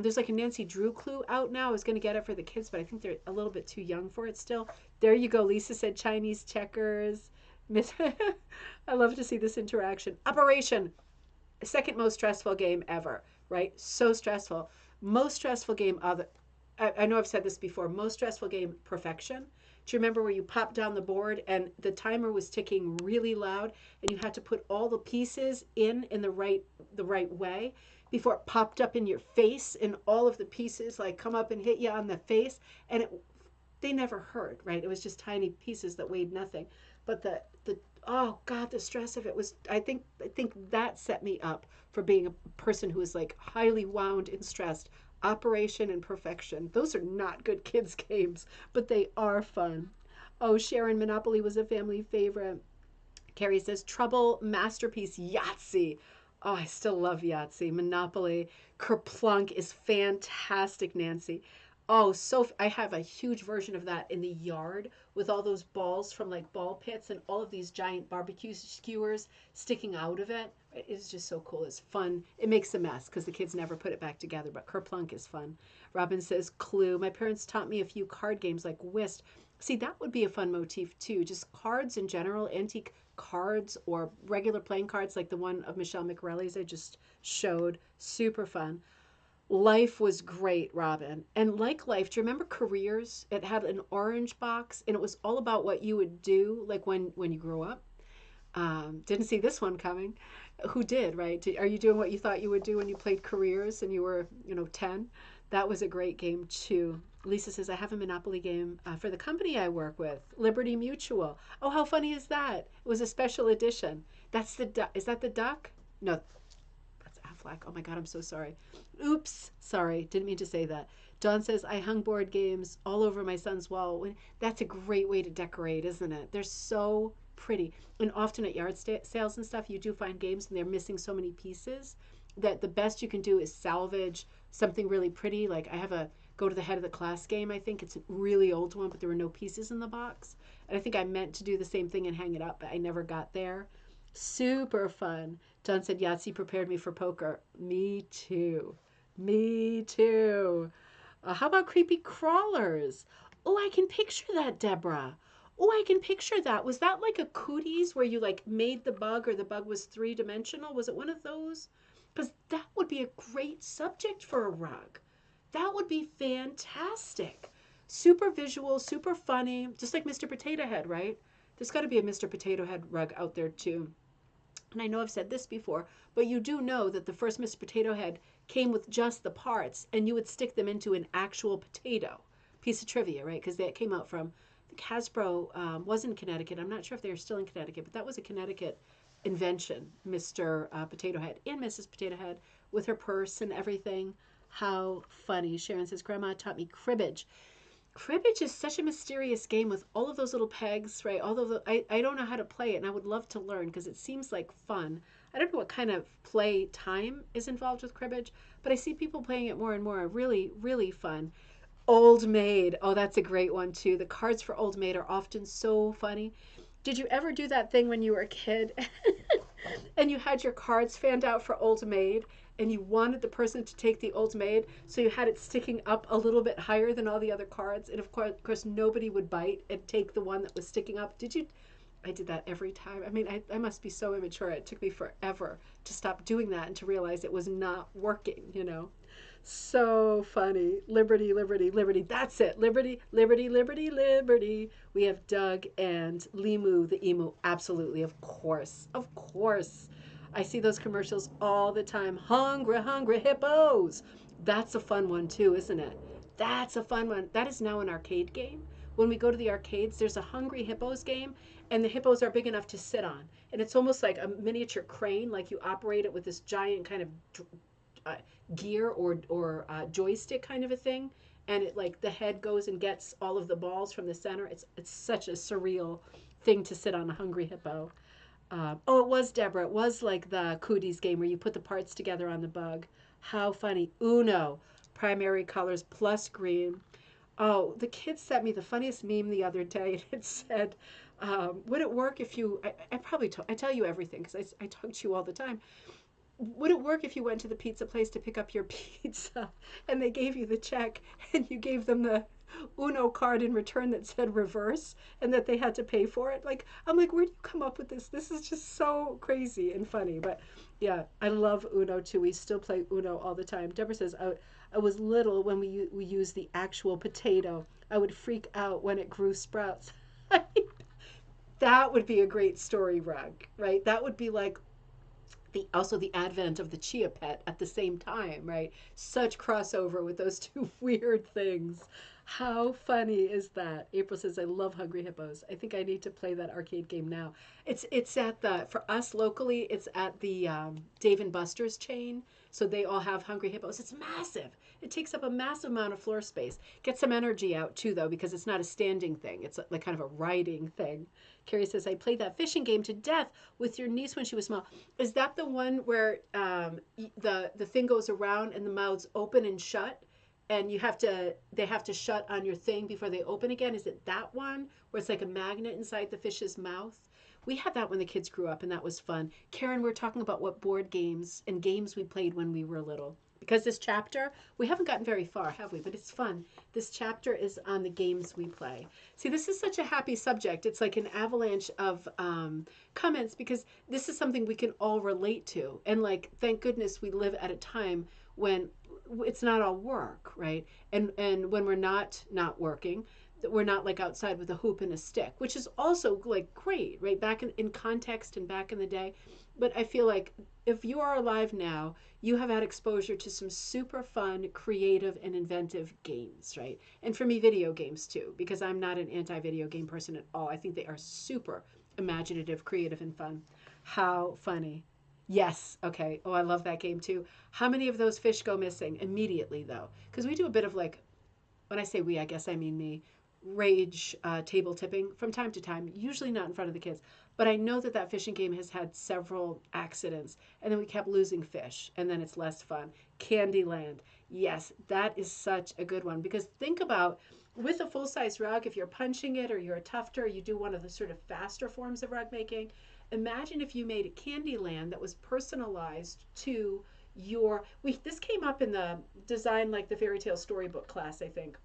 There's like a Nancy Drew clue out now. I was going to get it for the kids, but I think they're a little bit too young for it still. There you go. Lisa said Chinese checkers. Miss, I love to see this interaction. Operation, second most stressful game ever, right? So stressful. Most stressful game other. I know I've said this before. Most stressful game, Perfection. Do you remember where you popped down the board and the timer was ticking really loud and you had to put all the pieces in the right way before it popped up in your face and all of the pieces like come up and hit you on the face and they never hurt, right? It was just tiny pieces that weighed nothing. But the oh god, the stress of it was I think that set me up for being a person who is like highly wound and stressed. Operation and Perfection. Those are not good kids games, but they are fun. Oh, Sharon, Monopoly was a family favorite. Carrie says Trouble, Masterpiece, Yahtzee. Oh, I still love Yahtzee. Monopoly, Kerplunk is fantastic, Nancy. Oh, so I have a huge version of that in the yard with all those balls from like ball pits and all of these giant barbecue skewers sticking out of it. It's just so cool. It's fun. It makes a mess because the kids never put it back together, but Kerplunk is fun. Robin says Clue. My parents taught me a few card games like Whist. See, that would be a fun motif too. Just cards in general, antique cards or regular playing cards like the one of Michelle McRelly's I just showed. Super fun. Life was great, Robin. And like Life, do you remember Careers? It had an orange box and it was all about what you would do like when you grew up. Didn't see this one coming. Who did, right? Are you doing what you thought you would do when you played Careers and you were, 10? That was a great game too. Lisa says, I have a Monopoly game for the company I work with, Liberty Mutual. Oh, how funny is that? It was a special edition. That's the duck. Is that the duck? No, that's Affleck. Oh my God, I'm so sorry. Oops, sorry. Didn't mean to say that. Dawn says, I hung board games all over my son's wall. That's a great way to decorate, isn't it? They're so pretty. And often at yard sales and stuff, you do find games and they're missing so many pieces that the best you can do is salvage something really pretty. Like I have a go to the head of the class game. I think it's a really old one, but there were no pieces in the box. And I think I meant to do the same thing and hang it up, but I never got there. Super fun. John said Yahtzee prepared me for poker. Me too. Me too. How about creepy crawlers? Oh, I can picture that, Deborah. Oh, I can picture that. Was that like a cooties where you like made the bug or the bug was three-dimensional? Was it one of those? Because that would be a great subject for a rug. That would be fantastic. Super visual, super funny, just like Mr. Potato Head, right? There's got to be a Mr. Potato Head rug out there too. And I know I've said this before, but you do know that the first Mr. Potato Head came with just the parts and you would stick them into an actual potato. Piece of trivia, right? Because that came out from, I think Hasbro was in Connecticut. I'm not sure if they're still in Connecticut, but that was a Connecticut invention, Mr. Potato Head and Mrs. Potato Head with her purse and everything. How funny. Sharon says, Grandma taught me cribbage. Cribbage is such a mysterious game with all of those little pegs, right? Although I don't know how to play it and I would love to learn because it seems like fun. I don't know what kind of play time is involved with cribbage, but I see people playing it more and more. Really, really fun. Old Maid. Oh, that's a great one too. The cards for Old Maid are often so funny. Did you ever do that thing when you were a kid and you had your cards fanned out for Old Maid and you wanted the person to take the Old Maid, so you had it sticking up a little bit higher than all the other cards, and of course nobody would bite and take the one that was sticking up? Did you? I did that every time. I mean, I must be so immature. It took me forever to stop doing that and to realize it was not working. So funny. Liberty, liberty, liberty. That's it. Liberty, liberty, liberty, liberty. We have Doug and Limu the emu. Absolutely. Of course. Of course. I see those commercials all the time. Hungry, hungry hippos. That's a fun one too, isn't it? That's a fun one. That is now an arcade game. When we go to the arcades, there's a Hungry Hippos game, and the hippos are big enough to sit on. And it's almost like a miniature crane, like you operate it with this giant kind of uh, gear or joystick kind of a thing, and it like the head goes and gets all of the balls from the center. It's such a surreal thing to sit on a hungry hippo. Oh, it was Deborah. It was like the cooties game where you put the parts together on the bug. How funny. Uno, primary colors plus green. Oh, the kids sent me the funniest meme the other day, and it said, "Would it work if you?" I probably I tell you everything because I talk to you all the time. Would it work if you went to the pizza place to pick up your pizza and they gave you the check and you gave them the Uno card in return that said reverse and that they had to pay for it? Like, I'm like, where do you come up with this? This is just so crazy and funny. But yeah, I love Uno too. We still play Uno all the time. Deborah says, I was little when we used the actual potato. I would freak out when it grew sprouts. That would be a great story rug, right? That would be like the advent of the chia pet at the same time, right? Such crossover with those two weird things. How funny is that? April says, "I love Hungry Hippos. I think I need to play that arcade game now." It's at the for us locally. It's at the Dave and Buster's chain. So they all have Hungry Hippos. It's massive. It takes up a massive amount of floor space. Get some energy out too, though, because it's not a standing thing. It's like kind of a riding thing. Carrie says, "I played that fishing game to death with your niece when she was small." Is that the one where the thing goes around and the mouths open and shut, and they have to shut on your thing before they open again? Is it that one where it's like a magnet inside the fish's mouth? We had that when the kids grew up, and that was fun. Karen, we're talking about what board games and games we played when we were little. Because this chapter, we haven't gotten very far, have we? But it's fun. This chapter is on the games we play. See, this is such a happy subject. It's like an avalanche of comments because this is something we can all relate to. And like, thank goodness we live at a time when it's not all work, right? And when we're not working, that we're not like outside with a hoop and a stick, which is also like great, right? Back in context and back in the day. But I feel like if you are alive now, you have had exposure to some super fun, creative, and inventive games, right? And for me, video games too, because I'm not an anti-video game person at all. I think they are super imaginative, creative, and fun. How funny. Yes. Okay. Oh, I love that game too. How many of those fish go missing immediately though? Because we do a bit of like, when I say we, I guess I mean me, rage table tipping from time to time, usually not in front of the kids. But I know that that fishing game has had several accidents, and then we kept losing fish, and then it's less fun. Candyland. Yes, that is such a good one because think about with a full size rug, if you're punching it or you're a tufter, you do one of the sort of faster forms of rug making. Imagine if you made a Candyland that was personalized to your. This came up in the design like the fairy tale storybook class, I think.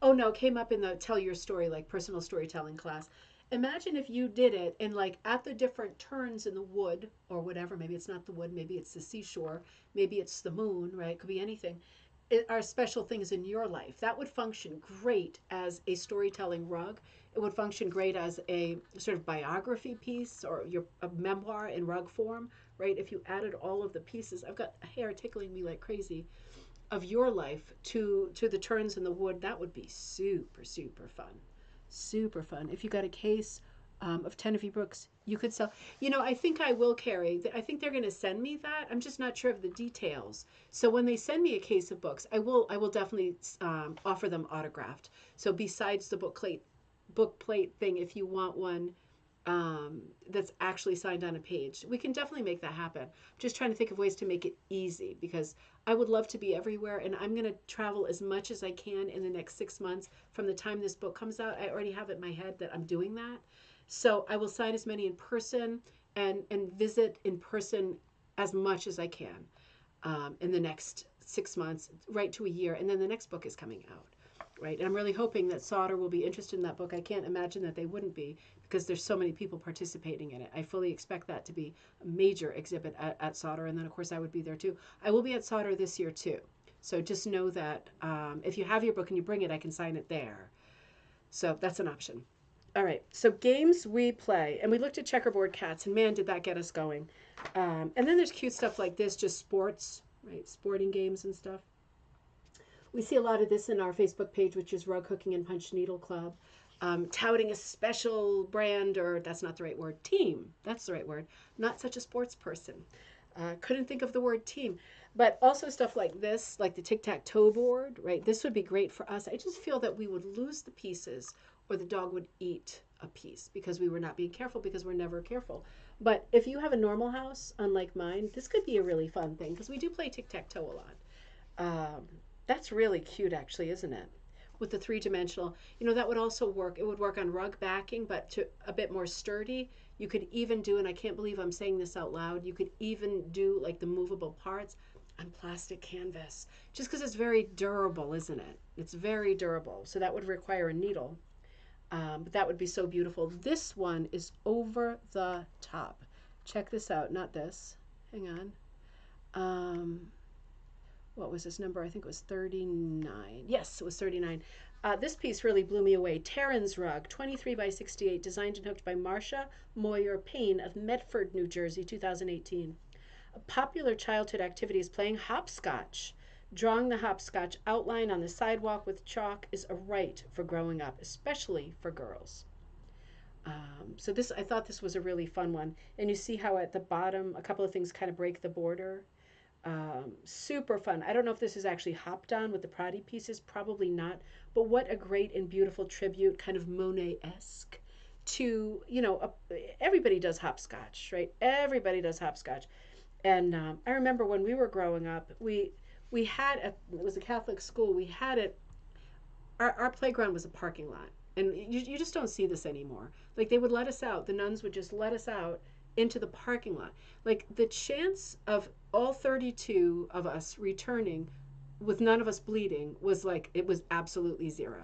Oh no, it came up in the tell your story, like personal storytelling class. Imagine if you did it and like at the different turns in the wood or whatever, maybe it's not the wood, maybe it's the seashore, maybe it's the moon, right? It could be anything. It are special things in your life. That would function great as a storytelling rug. It would function great as a sort of biography piece or your a memoir in rug form, right? If you added all of the pieces. I've got hair tickling me like crazy of your life to the turns in the wood. That would be super fun, super fun. If you got a case of 10 of your books, you could sell. I think I will carry. I think they're going to send me that. I'm just not sure of the details. So when they send me a case of books, I will definitely offer them autographed. So besides the book plate thing, if you want one that's actually signed on a page. We can definitely make that happen. I'm just trying to think of ways to make it easy because I would love to be everywhere and I'm going to travel as much as I can in the next 6 months from the time this book comes out. I already have it in my head that I'm doing that. So I will sign as many in person and visit in person as much as I can in the next 6 months, right to a year. And then the next book is coming out. Right. And I'm really hoping that Sauter will be interested in that book. I can't imagine that they wouldn't be because there's so many people participating in it. I fully expect that to be a major exhibit at Sauter. And then, of course, I would be there too. I will be at Sauter this year too. So just know that if you have your book and you bring it, I can sign it there. So that's an option. All right. So games we play. And we looked at checkerboard cats. And man, did that get us going. And then there's cute stuff like this, just sports, right? Sporting games and stuff. We see a lot of this in our Facebook page, which is Rug Hooking and Punch Needle Club, touting a special brand, or that's not the right word, team. That's the right word. Not such a sports person. Couldn't think of the word team. But also stuff like this, like the tic-tac-toe board, right? This would be great for us. I just feel that we would lose the pieces or the dog would eat a piece because we were not being careful because we're never careful. But if you have a normal house, unlike mine, this could be a really fun thing because we do play tic-tac-toe a lot. That's really cute, actually, isn't it? With the three-dimensional, that would also work. It would work on rug backing, but to a bit more sturdy. You could even do, and I can't believe I'm saying this out loud, you could even do like the movable parts on plastic canvas, just because it's very durable, isn't it? It's very durable. So that would require a needle, but that would be so beautiful. This one is over the top. Check this out, not this. Hang on. what was this number? I think it was 39. Yes, it was 39. This piece really blew me away. Terran's Rug, 23 by 68, designed and hooked by Marcia Moyer Payne of Medford, New Jersey, 2018. A popular childhood activity is playing hopscotch. Drawing the hopscotch outline on the sidewalk with chalk is a rite for growing up, especially for girls. So this, I thought this was a really fun one. And you see how at the bottom, a couple of things kind of break the border. Super fun. I don't know if this is actually hopped on with the Prati pieces, probably not. But what a great and beautiful tribute, kind of Monet-esque, to, everybody does hopscotch, right? Everybody does hopscotch. And I remember when we were growing up, we had it was a Catholic school. We had it. Our playground was a parking lot, and you just don't see this anymore. Like they would let us out. The nuns would just let us out into the parking lot. Like the chance of all 32 of us returning with none of us bleeding was like it was absolutely zero.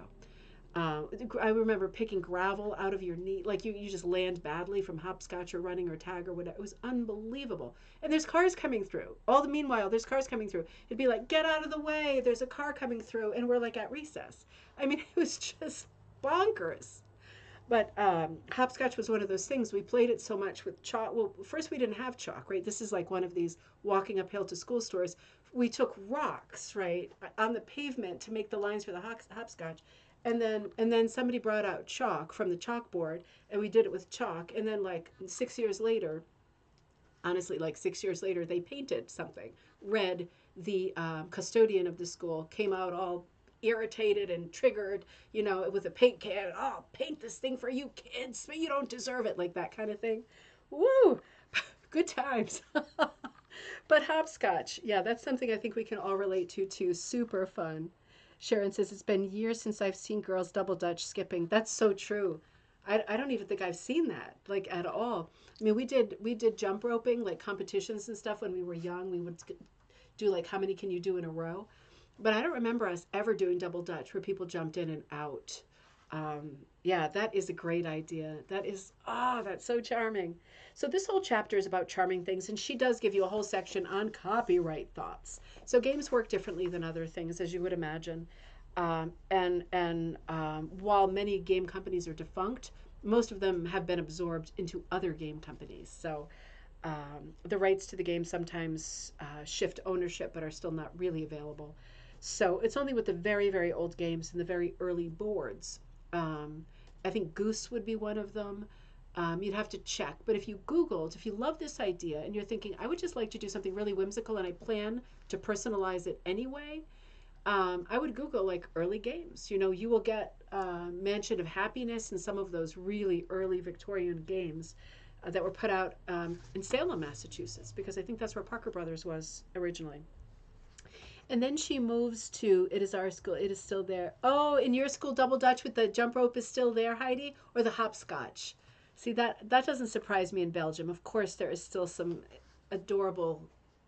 I remember picking gravel out of your knee, like you just land badly from hopscotch or running or tag or whatever. It was unbelievable. And there's cars coming through. All the meanwhile, there's cars coming through. It'd be like, get out of the way. There's a car coming through, and we're like at recess. I mean, it was just bonkers. But hopscotch was one of those things. We played it so much with chalk. Well, first we didn't have chalk, right? This is like one of these walking uphill to school stores. We took rocks, right, on the pavement to make the lines for the hopscotch, and then somebody brought out chalk from the chalkboard, and we did it with chalk. And then like 6 years later, honestly, like 6 years later, they painted something red. The custodian of the school came out all irritated and triggered, with a paint can. Oh, paint this thing for you kids, but you don't deserve it, like that kind of thing. Woo! Good times. But hopscotch, yeah, that's something I think we can all relate to too. Super fun. Sharon says it's been years since I've seen girls double dutch skipping. That's so true. I don't even think I've seen that like at all. I mean, we did jump roping like competitions and stuff when we were young. We would do like how many can you do in a row, but I don't remember us ever doing double dutch where people jumped in and out. Yeah, that is a great idea. That is, that's so charming. So this whole chapter is about charming things, and she does give you a whole section on copyright thoughts. So games work differently than other things, as you would imagine. And while many game companies are defunct, most of them have been absorbed into other game companies. So the rights to the game sometimes shift ownership, but are still not really available. So it's only with the very, very old games and the very early boards. Um, I think Goose would be one of them. You'd have to check. But if you Googled, if you love this idea and you're thinking, I would just like to do something really whimsical and I plan to personalize it anyway, I would Google like early games. You will get Mansion of Happiness and some of those really early Victorian games that were put out in Salem, Massachusetts, because I think that's where Parker Brothers was originally. And then she moves to It Is Our School. It is still there. Oh, in your school, double dutch with the jump rope is still there, Heidi, or the hopscotch? See, that doesn't surprise me in Belgium. Of course, there is still some adorable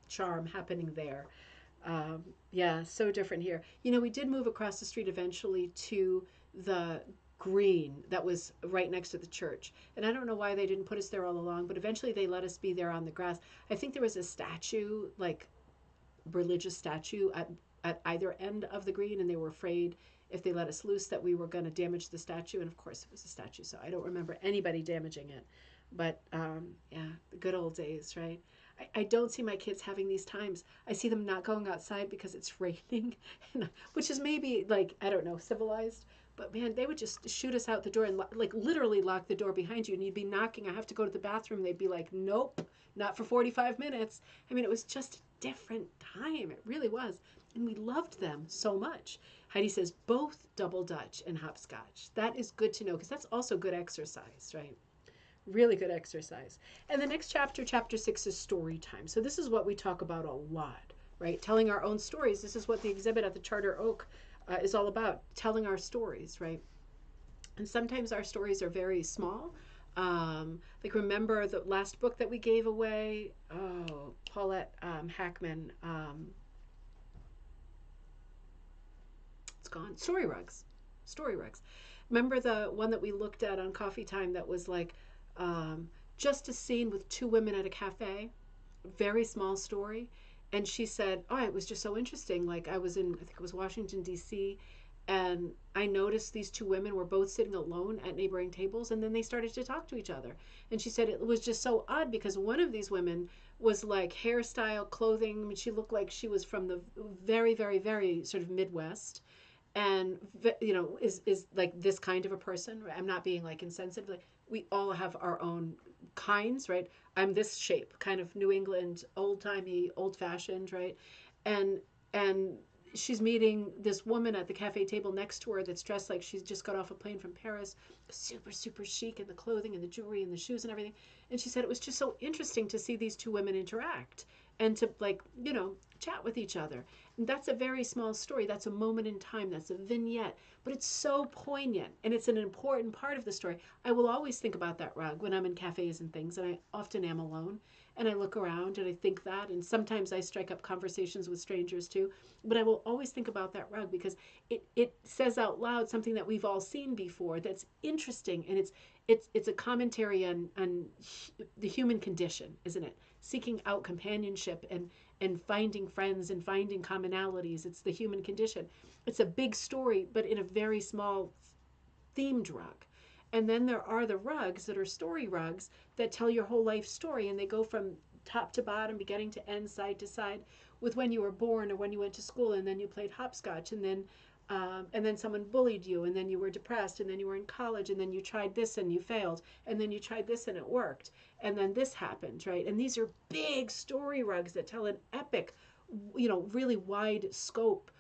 charm happening there. Yeah, so different here. We did move across the street eventually to the green that was right next to the church. And I don't know why they didn't put us there all along, but eventually they let us be there on the grass. I think there was a statue, like religious statue at either end of the green, and they were afraid if they let us loose that we were going to damage the statue. And of course, it was a statue, so I don't remember anybody damaging it. But yeah, the good old days, right? I don't see my kids having these times. I see them not going outside because it's raining, which is maybe like, I don't know, civilized. But man, they would just shoot us out the door and like literally lock the door behind you. And you'd be knocking, I have to go to the bathroom. They'd be like, nope, not for 45 minutes. I mean, it was just a different time. It really was. And we loved them so much. Heidi says both double dutch and hopscotch. That is good to know because that's also good exercise, right? Really good exercise. And the next chapter, chapter 6, is story time. So this is what we talk about a lot, right? Telling our own stories. This is what the exhibit at the Charter Oak is all about, telling our stories, right? And sometimes our stories are very small. Like remember the last book that we gave away? Oh, Paulette Hackman. It's gone. Story rugs. Story rugs. Remember the one that we looked at on Coffee Time that was like just a scene with two women at a cafe? Very small story. And she said, "Oh, it was just so interesting. Like I was in, I think it was Washington D.C., and I noticed these two women were both sitting alone at neighboring tables, and then they started to talk to each other." And she said it was just so odd because one of these women was like hairstyle, clothing. I mean, she looked like she was from the very, very, very sort of Midwest, and is like this kind of a person. I'm not being like insensitive. Like we all have our own kinds, right? I'm this shape, kind of New England, old timey, old fashioned, right? And and she's meeting this woman at the cafe table next to her that's dressed like she's just got off a plane from Paris, super super chic in the clothing and the jewelry and the shoes and everything. And she said it was just so interesting to see these two women interact and to like chat with each other. And that's a very small story. That's a moment in time. That's a vignette, but it's so poignant and it's an important part of the story. I will always think about that rug when I'm in cafes and things, and I often am alone. And I look around and I think that, and sometimes I strike up conversations with strangers too. But I will always think about that rug because it says out loud something that we've all seen before. That's interesting, and it's a commentary on the human condition, isn't it? Seeking out companionship and finding friends and finding commonalities. It's the human condition. It's a big story, but in a very small themed rug. And then there are the rugs that are story rugs that tell your whole life story, and they go from top to bottom, beginning to end, side to side, with when you were born or when you went to school, and then you played hopscotch, and then someone bullied you, and then you were depressed, and then you were in college, and then you tried this and you failed, and then you tried this and it worked, and then this happened, right? And these are big story rugs that tell an epic, really wide scope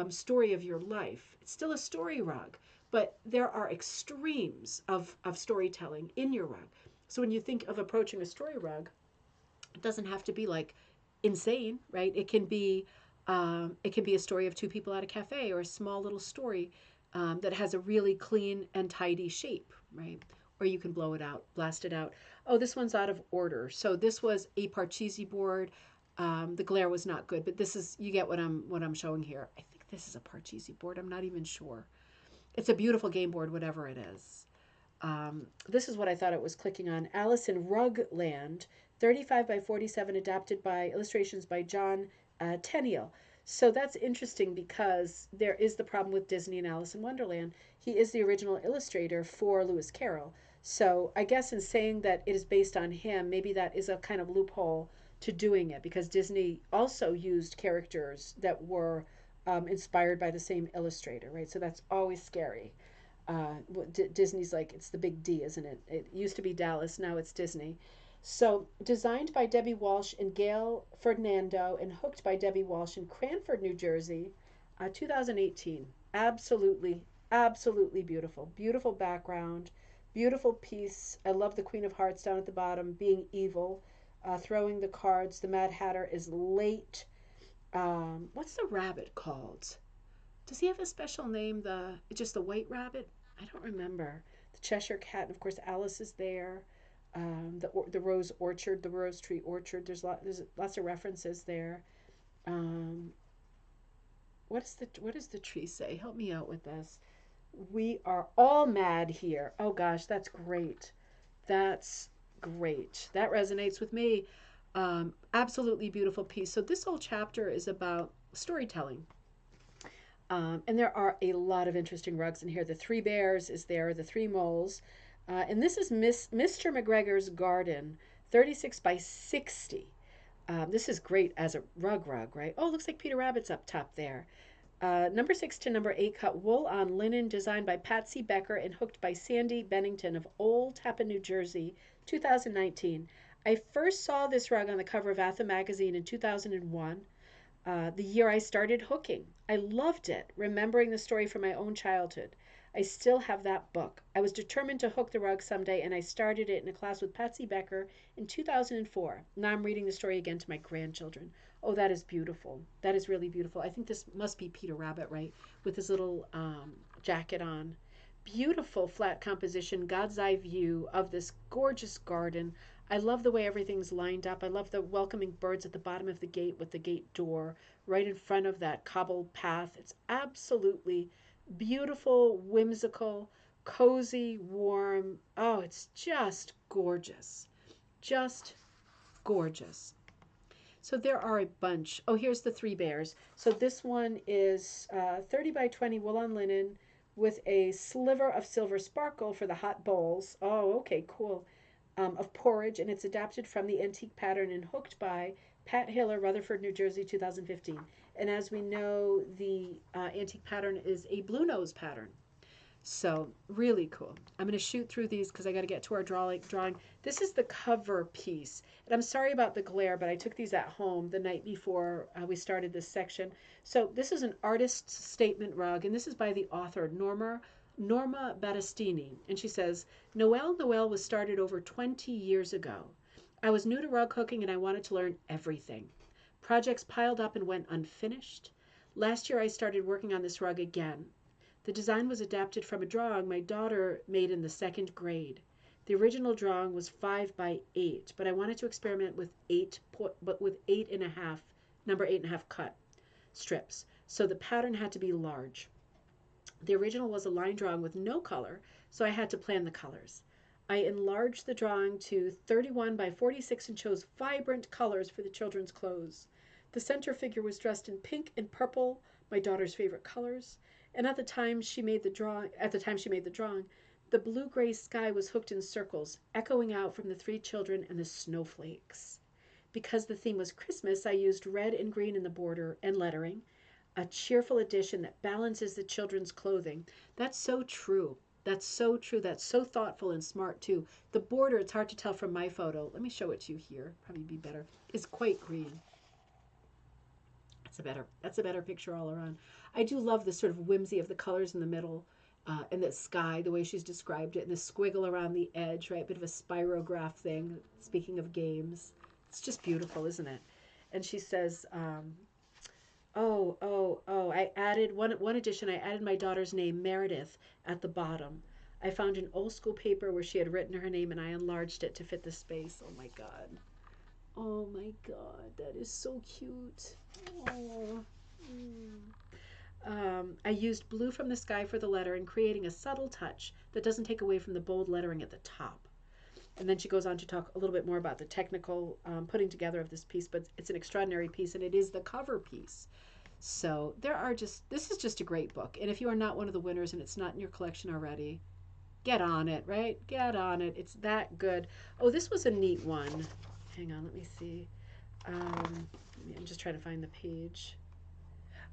story of your life. It's still a story rug, but there are extremes of storytelling in your rug. So when you think of approaching a story rug, it doesn't have to be like insane, right? It can be a story of two people at a cafe or a small little story that has a really clean and tidy shape, right? Or you can blow it out, blast it out. Oh, this one's out of order. So this was a Parcheesi board. The glare was not good, but this is, you get what I'm showing here. I think this is a Parcheesi board. I'm not even sure. It's a beautiful game board, whatever it is. This is what I thought it was clicking on. Alice in Rugland, 35 by 47, adapted by illustrations by John Tenniel. So that's interesting because there is the problem with Disney and Alice in Wonderland. He is the original illustrator for Lewis Carroll. So I guess in saying that it is based on him, maybe that is a kind of loophole to doing it because Disney also used characters that were inspired by the same illustrator, right? So that's always scary. Disney's like, it's the big D, isn't it? It used to be Dallas, now it's Disney. So, designed by Debbie Walsh and Gail Ferdinando and hooked by Debbie Walsh in Cranford, New Jersey, 2018. Absolutely, absolutely beautiful. Beautiful background, beautiful piece. I love the Queen of Hearts down at the bottom being evil, throwing the cards. The Mad Hatter is late. What's the rabbit called? Does he have a special name? Just the White Rabbit? I don't remember. The Cheshire Cat, and of course Alice is there. The Rose Orchard, the Rose Tree Orchard. There's lots of references there. Um, what does the tree say? Help me out with this. We are all mad here. Oh gosh, that's great. That's great. That resonates with me. Absolutely beautiful piece. So this whole chapter is about storytelling. And there are a lot of interesting rugs in here. The Three Bears is there, the Three Moles. And this is Mr. McGregor's Garden, 36 by 60. This is great as a rug, right? Oh, looks like Peter Rabbit's up top there. Number 6 to number 8 cut wool on linen designed by Patsy Becker and hooked by Sandy Bennington of Old Tappan, New Jersey, 2019. I first saw this rug on the cover of Atha magazine in 2001, the year I started hooking. I loved it, remembering the story from my own childhood. I still have that book. I was determined to hook the rug someday, and I started it in a class with Patsy Becker in 2004. Now I'm reading the story again to my grandchildren. Oh, that is beautiful. That is really beautiful. I think this must be Peter Rabbit, right? With his little jacket on. Beautiful flat composition, God's eye view of this gorgeous garden. I love the way everything's lined up. I love the welcoming birds at the bottom of the gate with the gate door right in front of that cobbled path. It's absolutely beautiful, whimsical, cozy, warm. Oh, it's just gorgeous. Just gorgeous. So there are a bunch. Oh, here's the three bears. So this one is 30 by 20 wool on linen with a sliver of silver sparkle for the hot bowls. Oh, okay, cool. Of porridge, and it's adapted from the antique pattern and hooked by Pat Hiller, Rutherford, New Jersey, 2015. And as we know, the antique pattern is a blue nose pattern. So really cool. I'm going to shoot through these because I got to get to our drawing. This is the cover piece. And I'm sorry about the glare, but I took these at home the night before we started this section. So this is an artist's statement rug, and this is by the author, Norma Battistini. And she says, Noel was started over 20 years ago. I was new to rug hooking and I wanted to learn everything. Projects piled up and went unfinished. Last year I started working on this rug again. The design was adapted from a drawing my daughter made in the second grade. The original drawing was 5 by 8, but I wanted to experiment with eight and a half, number 8.5 cut strips. So the pattern had to be large. The original was a line drawing with no color, so I had to plan the colors. I enlarged the drawing to 31 by 46 and chose vibrant colors for the children's clothes. The center figure was dressed in pink and purple, my daughter's favorite colors. And at the time she made the drawing, the blue-gray sky was hooked in circles, echoing out from the three children and the snowflakes. Because the theme was Christmas, I used red and green in the border and lettering, a cheerful addition that balances the children's clothing. That's so true. That's so true. That's so thoughtful and smart too. The border, it's hard to tell from my photo. Let me show it to you here. Probably be better. Is quite green. That's a better picture all around. I do love the sort of whimsy of the colors in the middle, and the sky, the way she's described it, and the squiggle around the edge, right? Bit of a spirograph thing. Speaking of games, it's just beautiful, isn't it? And she says, I added one addition. I added my daughter's name, Meredith, at the bottom. I found an old school paper where she had written her name, and I enlarged it to fit the space. Oh my God. Oh my God, that is so cute. Oh. I used blue from the sky for the lettering, creating a subtle touch that doesn't take away from the bold lettering at the top. And then she goes on to talk a little bit more about the technical putting together of this piece, but it's an extraordinary piece, and it is the cover piece. So this is just a great book. And if you are not one of the winners and it's not in your collection already, get on it, right? Get on it. It's that good. Oh, this was a neat one. Hang on, let me see. I'm just trying to find the page.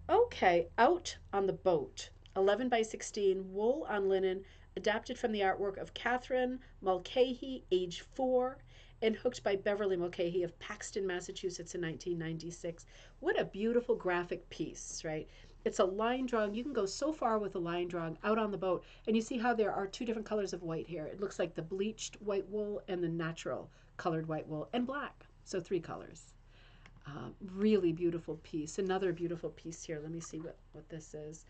Okay, Out on the Boat. 11 by 16, wool on linen, adapted from the artwork of Catherine Mulcahy, age 4, and hooked by Beverly Mulcahy of Paxton, Massachusetts in 1996. What a beautiful graphic piece, right? It's a line drawing. You can go so far with a line drawing out on the boat, and you see how there are two different colors of white here. It looks like the bleached white wool and the natural colored white wool, and black. So 3 colors. Really beautiful piece. Another beautiful piece here. Let me see what this is.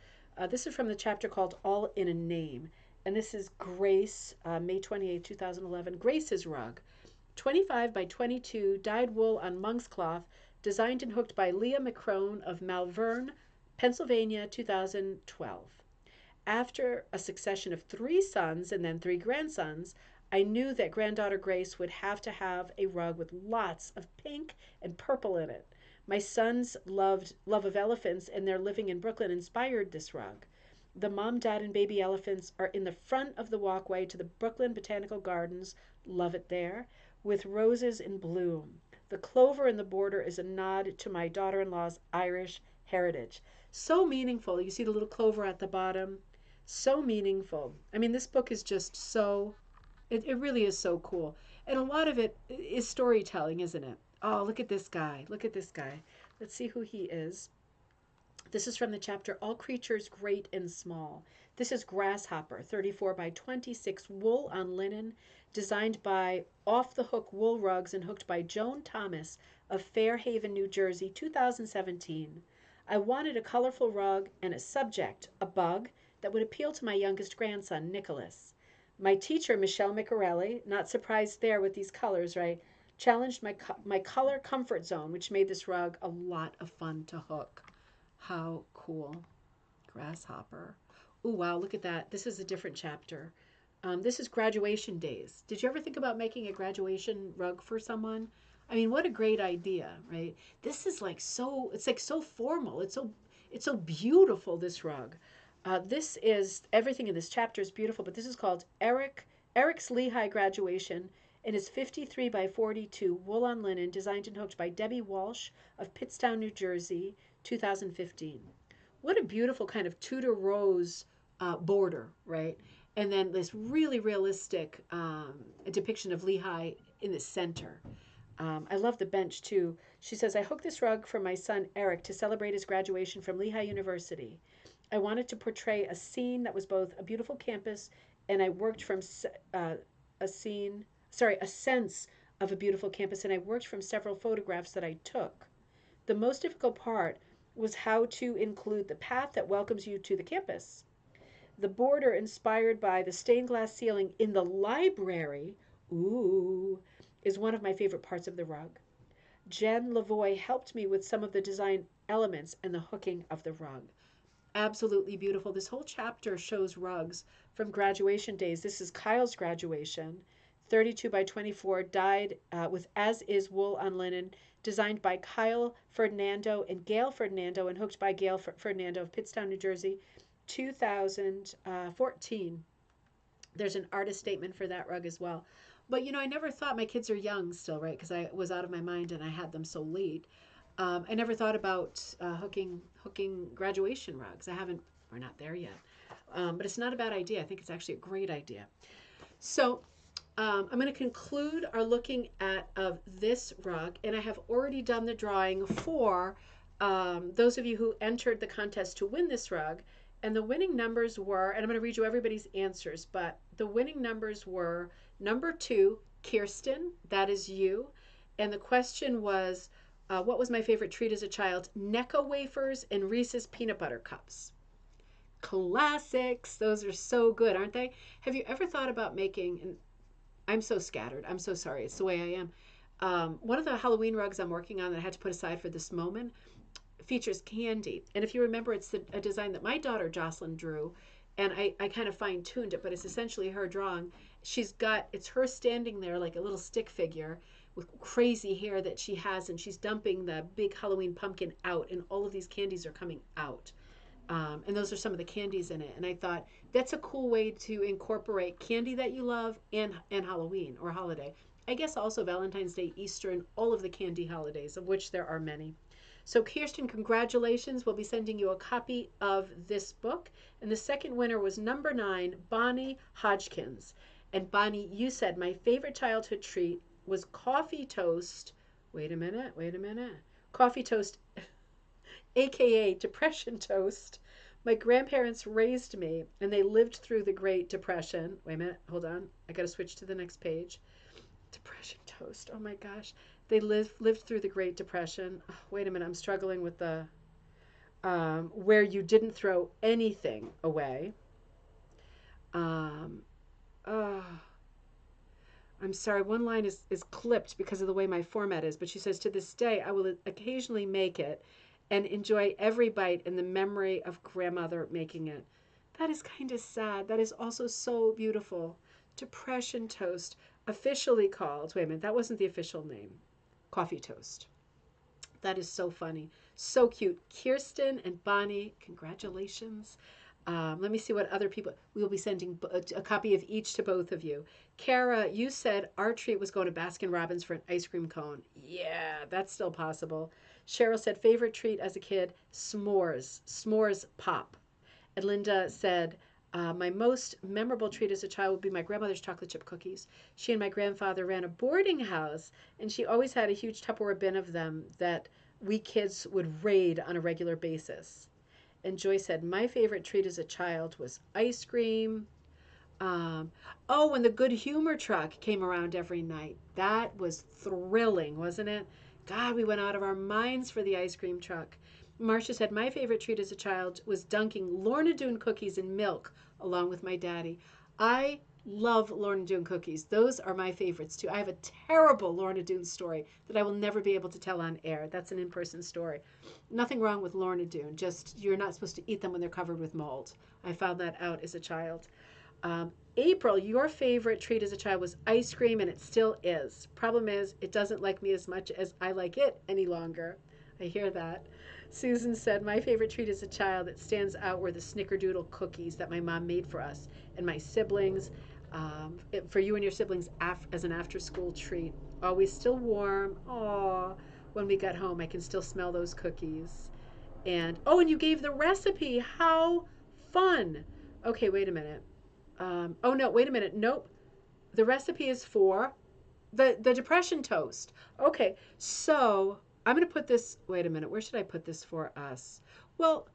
This is from the chapter called All in a Name. And this is Grace, May 28, 2011. Grace's rug. 25 by 22 dyed wool on monk's cloth, designed and hooked by Leah McCrone of Malvern, Pennsylvania, 2012. After a succession of 3 sons and then 3 grandsons, I knew that granddaughter Grace would have to have a rug with lots of pink and purple in it. My sons love of elephants, and their living in Brooklyn inspired this rug. The mom, dad, and baby elephants are in the front of the walkway to the Brooklyn Botanical Gardens, love it there, with roses in bloom. The clover in the border is a nod to my daughter-in-law's Irish heritage. So meaningful. You see the little clover at the bottom? So meaningful. I mean, this book is just so it really is so cool. And a lot of it is storytelling, isn't it? Oh, look at this guy. Look at this guy. Let's see who he is. This is from the chapter All Creatures Great and Small. This is Grasshopper, 34 by 26, wool on linen, designed by Off the Hook Wool Rugs and hooked by Joan Thomas of Fairhaven, New Jersey, 2017. I wanted a colorful rug and a subject, a bug, that would appeal to my youngest grandson, Nicholas. My teacher, Michelle Micarelli, not surprised there with these colors, right, challenged my color comfort zone, which made this rug a lot of fun to hook. How cool. Grasshopper. Oh, wow, look at that. This is a different chapter. This is graduation days. Did you ever think about making a graduation rug for someone? I mean, what a great idea, right? This is it's like so formal. It's so beautiful, this rug. This is, everything in this chapter is beautiful, but this is called Eric's Lehigh Graduation, and is 53 by 42 wool on linen, designed and hooked by Debbie Walsh of Pittstown, New Jersey, 2015. What a beautiful kind of Tudor rose border, right? And then this really realistic depiction of Lehigh in the center. I love the bench too. She says, I hooked this rug for my son Eric to celebrate his graduation from Lehigh University. I wanted to portray a scene that was both a beautiful campus, and I worked from a sense of a beautiful campus, and I worked from several photographs that I took. The most difficult part was how to include the path that welcomes you to the campus. The border inspired by the stained glass ceiling in the library, ooh, is one of my favorite parts of the rug. Jen Lavoie helped me with some of the design elements and the hooking of the rug. Absolutely beautiful. This whole chapter shows rugs from graduation days. This is Kyle's graduation, 32 by 24, dyed with as is wool on linen, designed by Kyle Ferdinando and Gail Ferdinando, and hooked by Gail Ferdinando of Pittstown, New Jersey, 2014. There's an artist statement for that rug as well. But you know, I never thought, my kids are young still, right? Because I was out of my mind and I had them so late. I never thought about hooking graduation rugs. I haven't. We're not there yet. But it's not a bad idea. I think it's actually a great idea. So I'm going to conclude our looking at of this rug, and I have already done the drawing for those of you who entered the contest to win this rug. And the winning numbers were, and I'm going to read you everybody's answers, but the winning numbers were number 2, Kirsten, that is you. And the question was, what was my favorite treat as a child? Necco wafers and Reese's peanut butter cups. Classics. Those are so good, aren't they? Have you ever thought about making, and I'm so scattered. I'm so sorry. It's the way I am. One of the Halloween rugs I'm working on that I had to put aside for this moment features candy. And if you remember, it's a design that my daughter Jocelyn drew, and I kind of fine-tuned it, but it's essentially her drawing. It's her standing there like a little stick figure with crazy hair that she has, and she's dumping the big Halloween pumpkin out, and all of these candies are coming out. And those are some of the candies in it. And I thought that's a cool way to incorporate candy that you love and Halloween or holiday. I guess also Valentine's Day, Easter, and all of the candy holidays, of which there are many. So Kirsten, congratulations. We'll be sending you a copy of this book. And the second winner was number 9, Bonnie Hodgkins. And Bonnie, you said, my favorite childhood treat was coffee toast. Wait a minute. Coffee toast, AKA depression toast. My grandparents raised me, and they lived through the Great Depression. Wait a minute. Hold on. I got to switch to the next page. Depression toast. Oh my gosh. They lived through the Great Depression. Oh, wait a minute, I'm struggling with the where you didn't throw anything away. Oh, I'm sorry, one line is clipped because of the way my format is, but she says, to this day, I will occasionally make it and enjoy every bite in the memory of grandmother making it. That is kind of sad. That is also so beautiful. Depression toast, officially called, wait a minute, that wasn't the official name. Coffee toast. That is so funny. So cute. Kirsten and Bonnie, congratulations. Let me see what other people, we will be sending a copy of each to both of you. Kara, you said our treat was going to Baskin Robbins for an ice cream cone. Yeah, that's still possible. Cheryl said favorite treat as a kid, s'mores. S'mores pop. And Linda said, my most memorable treat as a child would be my grandmother's chocolate chip cookies. She and my grandfather ran a boarding house, and she always had a huge Tupperware bin of them that we kids would raid on a regular basis. And Joy said, my favorite treat as a child was ice cream. When the Good Humor truck came around every night. That was thrilling, wasn't it? God, we went out of our minds for the ice cream truck. Marcia said, my favorite treat as a child was dunking Lorna Doone cookies in milk along with my daddy. I love Lorna Doone cookies. Those are my favorites too. I have a terrible Lorna Doone story that I will never be able to tell on air. That's an in-person story. Nothing wrong with Lorna Doone, just you're not supposed to eat them when they're covered with mold. I found that out as a child. April, your favorite treat as a child was ice cream, and it still is. Problem is, it doesn't like me as much as I like it any longer. I hear that. Susan said, my favorite treat as a child that stands out were the snickerdoodle cookies that my mom made for us and my siblings. For you and your siblings as an after school treat. Always still warm. Aw, when we got home, I can still smell those cookies. And oh, and you gave the recipe. How fun. Okay, wait a minute. Oh no, wait a minute. Nope. The recipe is for the depression toast. Okay, so I'm gonna put this. Wait a minute. Where should I put this for us? Well,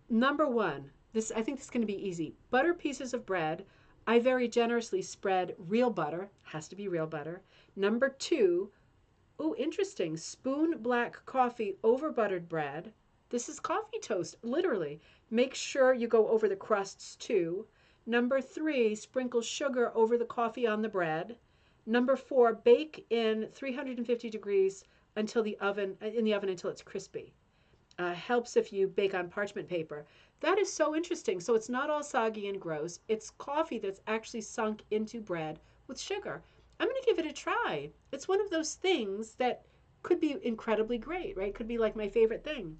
number one. This I think this is gonna be easy. Butter pieces of bread. I very generously spread real butter. Has to be real butter. Number two. Oh, interesting. Spoon black coffee over buttered bread. This is coffee toast, literally. Make sure you go over the crusts too. Number three, sprinkle sugar over the coffee on the bread. Number four, bake in 350 degrees until the oven in the oven until it's crispy. Helps if you bake on parchment paper. That is so interesting. So it's not all soggy and gross. It's coffee that's actually sunk into bread with sugar. I'm going to give it a try. It's one of those things that could be incredibly great, right? Could be like my favorite thing.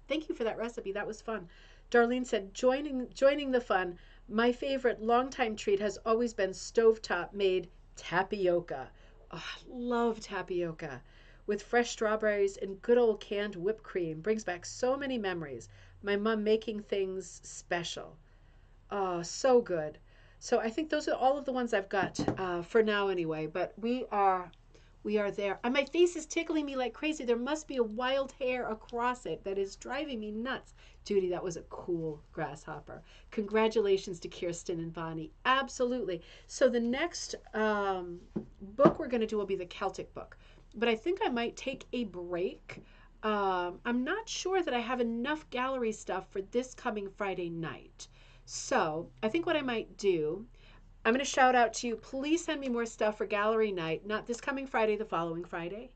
Thank you for that recipe. That was fun. Darlene said, joining the fun. My favorite longtime treat has always been stovetop made tapioca. Oh, I love tapioca. With fresh strawberries and good old canned whipped cream. Brings back so many memories. My mom making things special. Oh, so good. So I think those are all of the ones I've got for now anyway. But we are there. And my face is tickling me like crazy. There must be a wild hair across it that is driving me nuts. Judy, that was a cool grasshopper. Congratulations to Kirsten and Bonnie. Absolutely. So the next book we're going to do will be the Celtic book. But I think I might take a break. I'm not sure that I have enough gallery stuff for this coming Friday night. So I think what I might do, I'm going to shout out to you. Please send me more stuff for gallery night, not this coming Friday, the following Friday.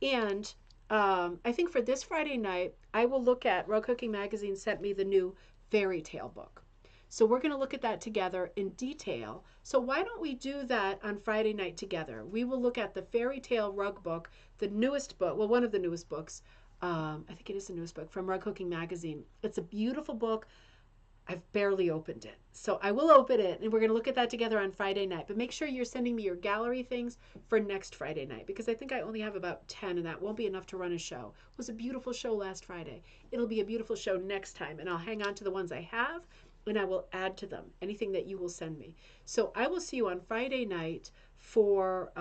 And I think for this Friday night, I will look at Raw Cooking Magazine sent me the new fairy tale book. So we're going to look at that together in detail. So why don't we do that on Friday night together? We will look at the fairy tale rug book, the newest book, well, one of the newest books. I think it is the newest book from Rug Cooking Magazine. It's a beautiful book. I've barely opened it. So I will open it and we're going to look at that together on Friday night. But make sure you're sending me your gallery things for next Friday night because I think I only have about 10 and that won't be enough to run a show. It was a beautiful show last Friday. It'll be a beautiful show next time and I'll hang on to the ones I have and I will add to them anything that you will send me. So I will see you on Friday night for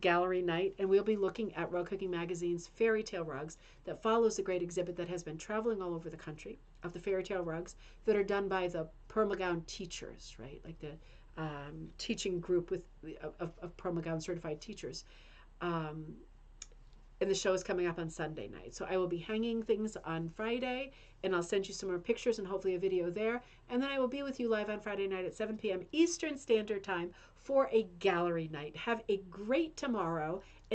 gallery night, and we'll be looking at Rug Cooking Magazine's fairy tale rugs that follows the great exhibit that has been traveling all over the country of the fairy tale rugs that are done by the Permagown teachers, right? Like the teaching group of Permagown certified teachers. Um, and the show is coming up on Sunday night. So I will be hanging things on Friday, and I'll send you some more pictures and hopefully a video there. And then I will be with you live on Friday night at 7 p.m. Eastern Standard Time for a gallery night. Have a great tomorrow.